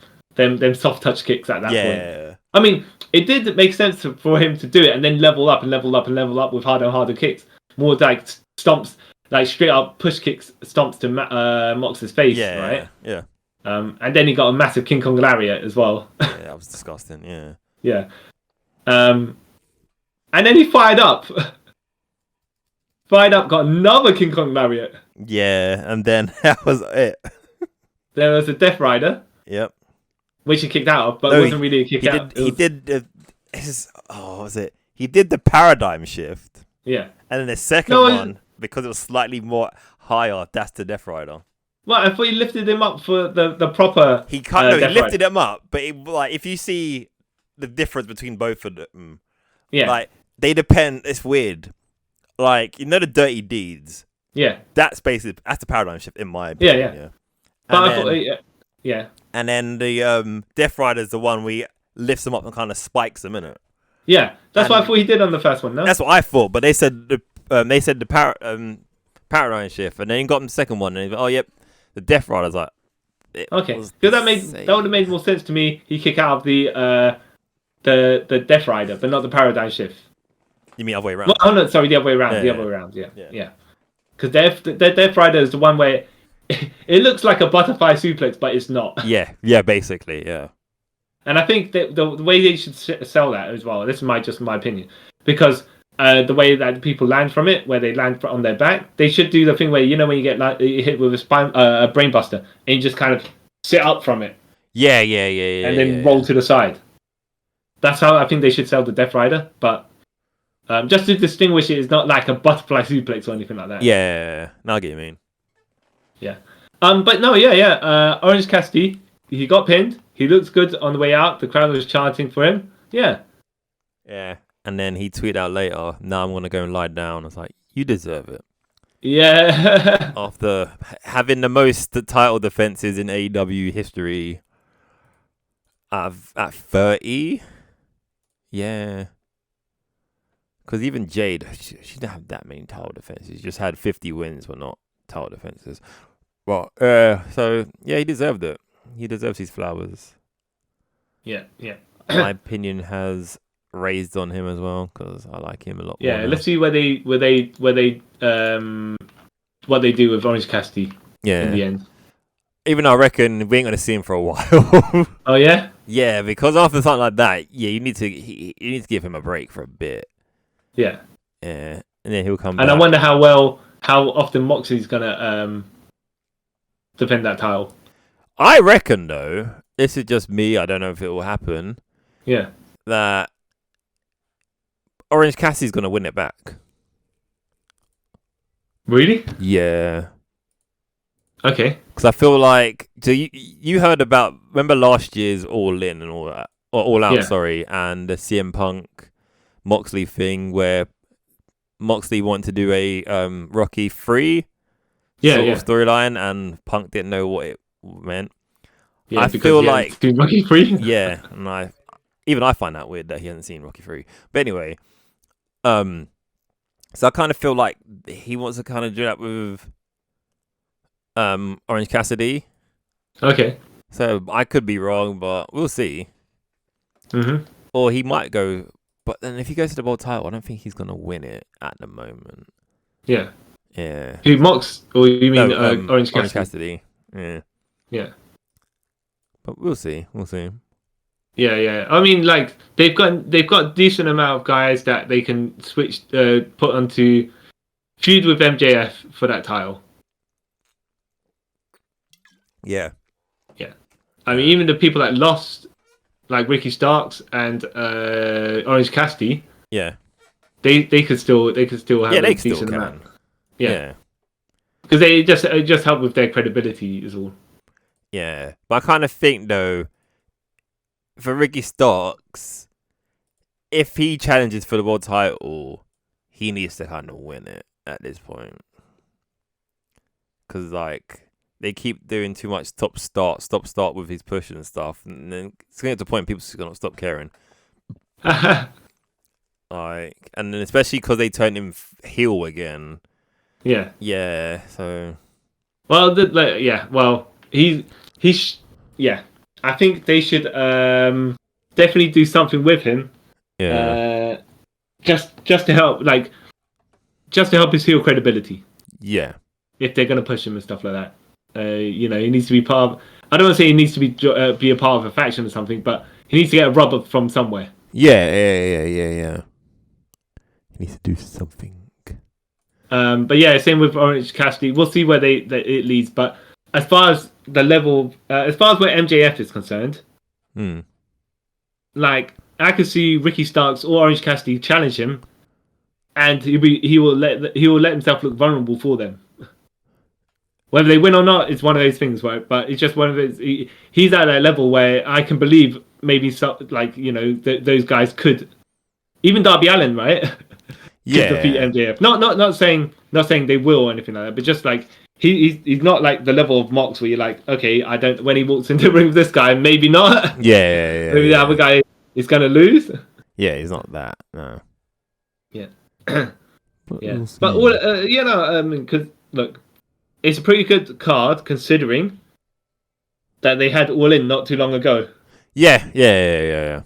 soft touch kicks at that point. I mean, it did make sense for him to do it and then level up and level up and level up with harder and harder kicks. More like stomps, like straight up push kicks, stomps to Mox's face, right? Yeah. And then he got a massive King Kong lariat as well. Yeah, that was disgusting. Yeah. Yeah. And then he fired up. Got another King Kong lariat. Yeah, and then that was it. There was a Death Rider. Yep. Which he kicked out of, but it wasn't really a kick out. He did the paradigm shift. Yeah. And then the second one, because it was slightly more higher, that's the Death Rider. Well, I thought he lifted him up for the proper. He lifted him up, but if you see the difference between both of them, like they depend. It's weird. Like, you know, the Dirty Deeds. Yeah. That's the paradigm shift in my opinion. Yeah. But yeah. And then the Death Rider is the one where he lifts them up and kind of spikes them in it. Yeah, that's what I thought he did on the first one. No, that's what I thought. But they said the paradigm shift, and then he got him the second one, and he's like, oh yep, the Death Rider's like. Okay, because that would have made more sense to me. He kick out of the Death Rider, but not the paradigm shift. You mean other way around? Well, oh no, sorry, the other way around. The other way around. Yeah. Because Death Rider is the one where it looks like a butterfly suplex, but it's not. Yeah, basically, yeah. And I think that the way they should sell that as well. This is my opinion, because the way that people land from it, where they land on their back, they should do the thing where, you know, when you get hit with a brain buster, and you just kind of sit up from it. Yeah. And then roll to the side. That's how I think they should sell the Death Rider, but. Just to distinguish it, it's not like a butterfly suplex or anything like that. Yeah. No, I get what you mean. Yeah. But no, yeah. Orange Cassidy, he got pinned. He looks good on the way out. The crowd was chanting for him. Yeah. Yeah. And then he tweeted out later, now I'm going to go and lie down. I was like, you deserve it. Yeah. After having the most title defenses in AEW history at 30. Yeah. Because even Jade, she didn't have that many title defenses. She just had 50 wins, but not title defenses. Well, so, yeah, he deserved it. He deserves his flowers. Yeah. My opinion has raised on him as well, because I like him a lot more. Yeah, let's see what they do with Orange Cassidy in the end. Even though I reckon we ain't going to see him for a while. Oh, yeah? Yeah, because after something like that, you need to give him a break for a bit. Yeah. And then he'll come back. And I wonder how often Moxley's gonna defend that title. I reckon though, this is just me, I don't know if it will happen. Yeah. That Orange Cassidy's gonna win it back. Really? Yeah. Okay. Because I feel like, so you heard about, remember last year's All In and all that, or All Out, sorry, and the CM Punk Moxley thing where Moxley wanted to do a Rocky 3 sort of storyline, and Punk didn't know what it meant. Yeah, I feel like Rocky 3. Yeah, and I find that weird that he hasn't seen Rocky 3. But anyway, so I kind of feel like he wants to kind of do that with Orange Cassidy. Okay. So I could be wrong, but we'll see. Mm-hmm. Or he might go. But then if he goes to the world title, I don't think he's going to win it at the moment. Yeah. Yeah. Who, Mox? Or you mean Orange Cassidy? Orange Cassidy. Yeah. Yeah. But we'll see. Yeah. I mean, like, they've got a decent amount of guys that they can switch, put onto feud with MJF for that title. Yeah. I mean, even the people that lost, like Ricky Starks and Orange Cassidy. Yeah. They could still have a decent amount. Yeah. Because they just help with their credibility is all. Yeah. But I kind of think though, for Ricky Starks, if he challenges for the world title, he needs to kind of win it at this point. because like they keep doing too much stop start with his push and stuff, and then it's gonna get to the point people just gonna stop caring. Like, and then especially because they turned him heel again. Yeah. Yeah. So. Well, yeah. I think they should definitely do something with him. Yeah. Just to help, his heel credibility. Yeah. If they're gonna push him and stuff like that, he needs to be part of. I don't want to say he needs to be a part of a faction or something, but he needs to get a rub from somewhere. Yeah. He needs to do something. But yeah, same with Orange Cassidy. We'll see where it leads. But as far as the level, as far as where MJF is concerned, like I could see Ricky Starks or Orange Cassidy challenge him, and he will let himself look vulnerable for them. Whether they win or not, it's one of those things, right? But it's just one of those. He's at a level where I can believe maybe those guys could, even Darby Allin, right? Yeah. Defeat MJF. Not saying they will or anything like that, but just like he's not like the level of Mox where you're like, okay, I don't. When he walks into the ring with this guy, maybe not. Yeah. Maybe the other guy is gonna lose. Yeah, he's not that. No. Yeah. But yeah. But all because look, it's a pretty good card considering that they had All In not too long ago. Yeah.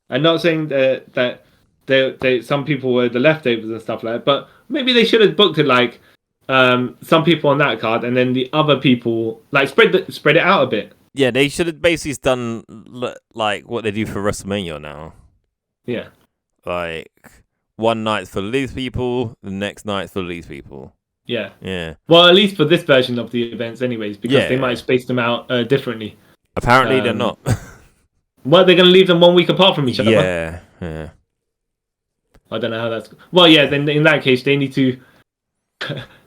I'm not saying that they some people were the leftovers and stuff like that, but maybe they should have booked it like some people on that card and then the other people like spread it out a bit. Yeah, they should have basically done like what they do for WrestleMania now. Yeah. Like one night's for these people, the next night's for these people. Yeah. Yeah. Well, at least for this version of the events anyways, because they might space them out differently. Apparently they're not. Well, they're going to leave them 1 week apart from each other. Yeah. I don't know how that's. Well, yeah. Then in that case, they need to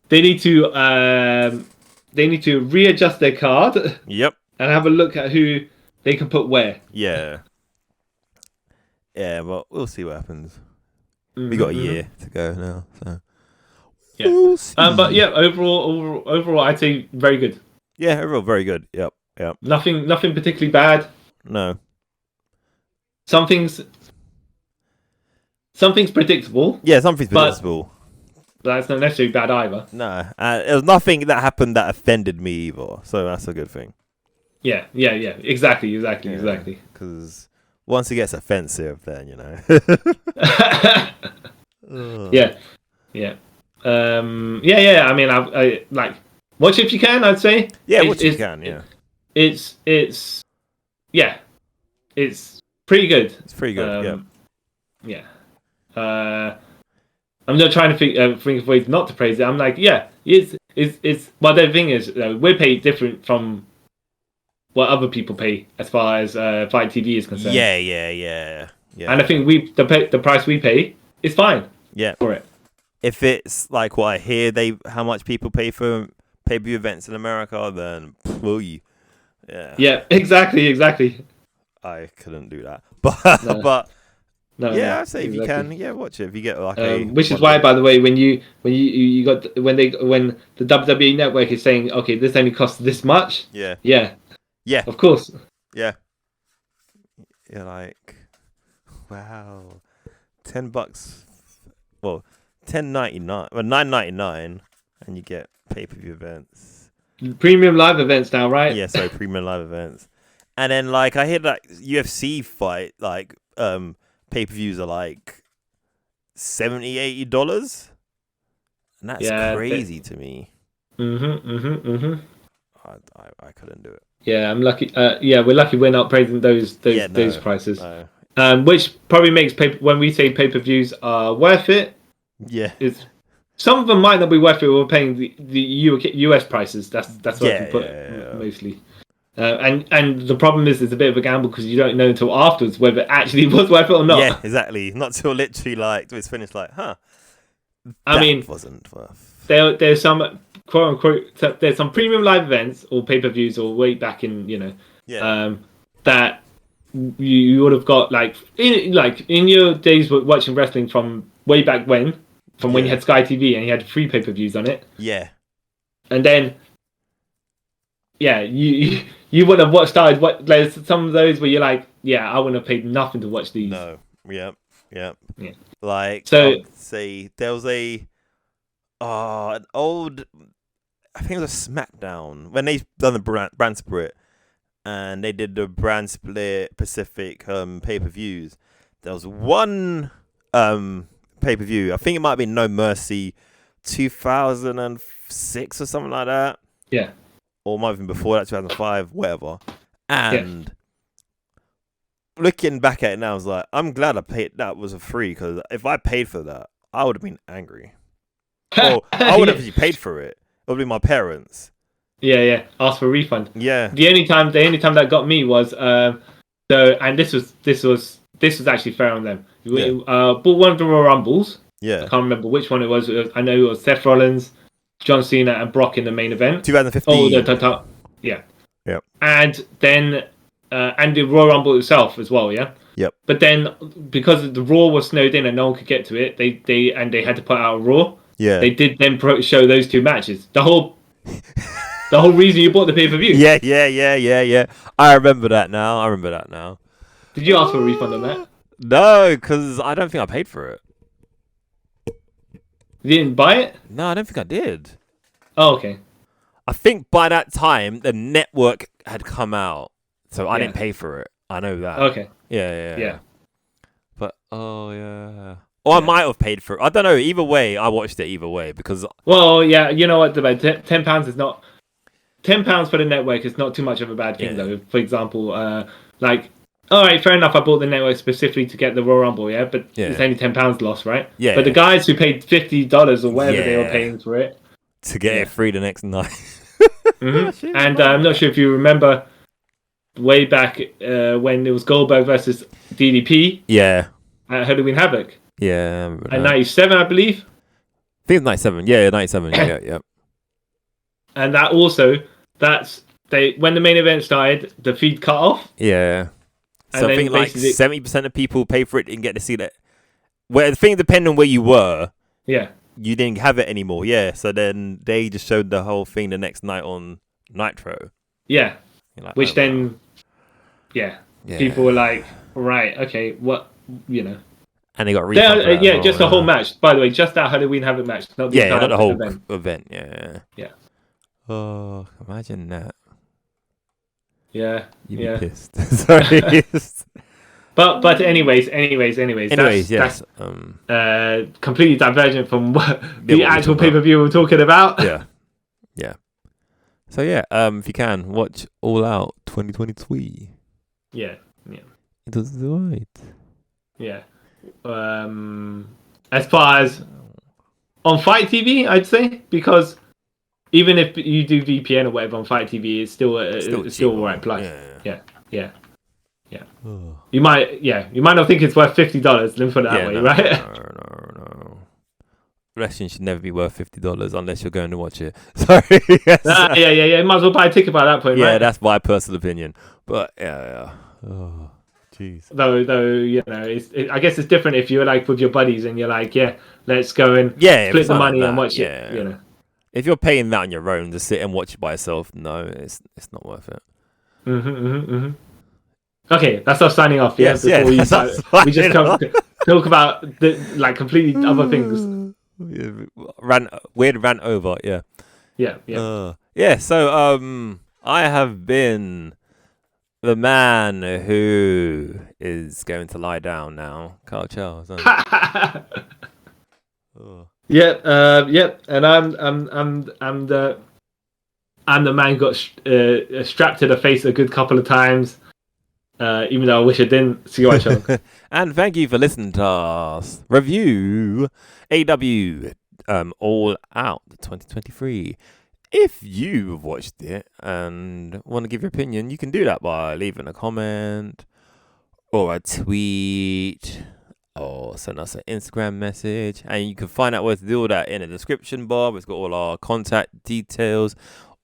readjust their card. Yep. And have a look at who they can put where. Yeah. Yeah, but we'll see what happens. We got a year to go now, so. Yeah. We'll see. But yeah, overall, I'd say very good. Yeah, overall very good. Yep. Nothing particularly bad. No. Something's predictable. Yeah, something's predictable. But that's not necessarily bad either. No, there was nothing that happened that offended me either, so that's a good thing. Yeah. Exactly. Because once it gets offensive, then Yeah. I mean, I like watch if you can. I'd say. Yeah, watch if you can. Yeah. It's pretty good. It's pretty good. Yeah. I'm not trying to think of ways not to praise it. I'm like, it's. Well, the thing is, we're paid different from what other people pay as far as Fight TV is concerned. Yeah. And I think the price we pay is fine. Yeah. For it. If it's like what I hear, how much people pay for pay-per-view events in America, then yeah. Yeah, exactly. I couldn't do that, but no, I'd say if you can, watch it. If you get like which is why, by the way, when the WWE Network is saying, okay, this only costs this much. Yeah. Of course. Yeah. You're like, wow, $10. Well, $10.99. Well, $9.99, and you get pay-per-view events. Premium live events now, right? Yeah, so premium live events. And then like I hear that UFC fight pay-per-views are like $70-$80, and that's crazy to me. I couldn't do it. Yeah, I'm lucky. We're lucky we're not praising those prices. No. Which probably makes when we say pay-per-views are worth it. Yeah, some of them might not be worth it. We're paying the US prices. That's what I can put mostly. And the problem is, it's a bit of a gamble because you don't know until afterwards whether it actually was worth it or not. Yeah, exactly. Not till literally it's finished. I mean, wasn't worth. There's some quote unquote. There's some premium live events or pay-per-views or way back in that you would have got in your days watching wrestling from way back when you had Sky TV and you had free pay-per-views on it. Yeah. And then you would have watched started. What there's some of those where you're like, yeah, I wouldn't have paid nothing to watch these. No. Yep. Yeah. Like, So I'd say there was an old, I think it was a SmackDown when they done the brand split, and they did the brand split Pacific pay-per-views. There was one pay-per-view. I think it might have been No Mercy 2006 or something like that. yeah, Or might have been before that, 2005, whatever. And looking back at it now, I was like, I'm glad I paid. That was a free, because if I paid for that, I would have been angry. Well, I would have actually paid for it. It would be my parents. Yeah. Ask for a refund. Yeah. The only time that got me was and this was actually fair on them. Yeah. Bought one of the Royal Rumbles. Yeah. I can't remember which one it was. I know it was Seth Rollins, John Cena, and Brock in the main event. 2015. Yeah. Yep. And then and the Royal Rumble itself as well. Yeah. Yep. But then because the Raw was snowed in and no one could get to it, they had to put out a Raw. Yeah. They did then show those two matches. The whole reason you bought the pay-per-view. Yeah. I remember that now. Did you ask for a refund on that? No, because I don't think I paid for it. You didn't buy it? No, I don't think I did. Oh, okay. I think by that time, the network had come out, so I didn't pay for it. I know that. Okay. Yeah. But, yeah. Or I might have paid for it. I don't know. Either way, I watched it either way because... Well, yeah, you know what? £10 is not... £10 for the network is not too much of a bad thing, though. For example, all right, fair enough, I bought the network specifically to get the Royal Rumble, yeah? But it's only £10 loss, right? Yeah. But the guys who paid $50 or whatever they were paying for it... To get it free the next night. Mm-hmm. And I'm not sure if you remember way back when it was Goldberg versus DDP. Yeah. At Halloween Havoc. Yeah. At 97, I believe. I think it's 97. Yeah, 97. Yeah. And that also, when the main event started, the feed cut off. Yeah. So and I think like 70% of people pay for it and get to see that. Well, the thing depending on where you were. Yeah. You didn't have it anymore. Yeah. So then they just showed the whole thing the next night on Nitro. Yeah. Like, which then, people were like, right, okay, what, you know. And they got refunded. Just the whole match. By the way, just that Halloween Havoc match. Not the whole event. Yeah. Oh, imagine that. Yeah. You'd be pissed. Sorry. But anyways, yes. That's completely divergent from the actual pay-per-view we're talking about. Yeah. So if you can watch All Out 2023. Yeah. It was right. Yeah. As far as on Fight TV, I'd say, because even if you do VPN or whatever on Fight TV, it's still all right. Plus, yeah. You might not think it's worth $50. Let me put it that way, right? No. Wrestling should never be worth $50 unless you're going to watch it. Sorry. Yes. You might as well buy a ticket by that point, right? Yeah, that's my personal opinion. But yeah. Oh, jeez. Though you know, I guess it's different if you're like with your buddies and you're like, let's go and split the money and watch it. You know, if you're paying that on your own to sit and watch it by yourself, no, it's not worth it. Mm-hmm. Okay, that's us signing off. Yes, before we just talk about completely other things. Weird rant over. Yeah. So I have been the man who is going to lie down now, Carl Charles. Yep. And I'm the man who got strapped to the face a good couple of times. Even though I wish I didn't. See you on show. And thank you for listening to us review AEW All Out 2023. If you've watched it and want to give your opinion, you can do that by leaving a comment or a tweet or send us an Instagram message. And you can find out where to do all that in the description bar. It's got all our contact details.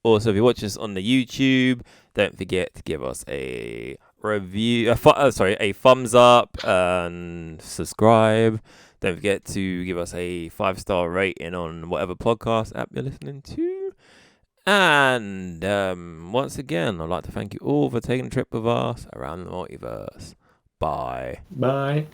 Also, if you watch us on the YouTube, don't forget to give us a review, a thumbs up and subscribe. Don't forget to give us a 5-star rating on whatever podcast app you're listening to. And once again, I'd like to thank you all for taking a trip with us around the multiverse. Bye. Bye.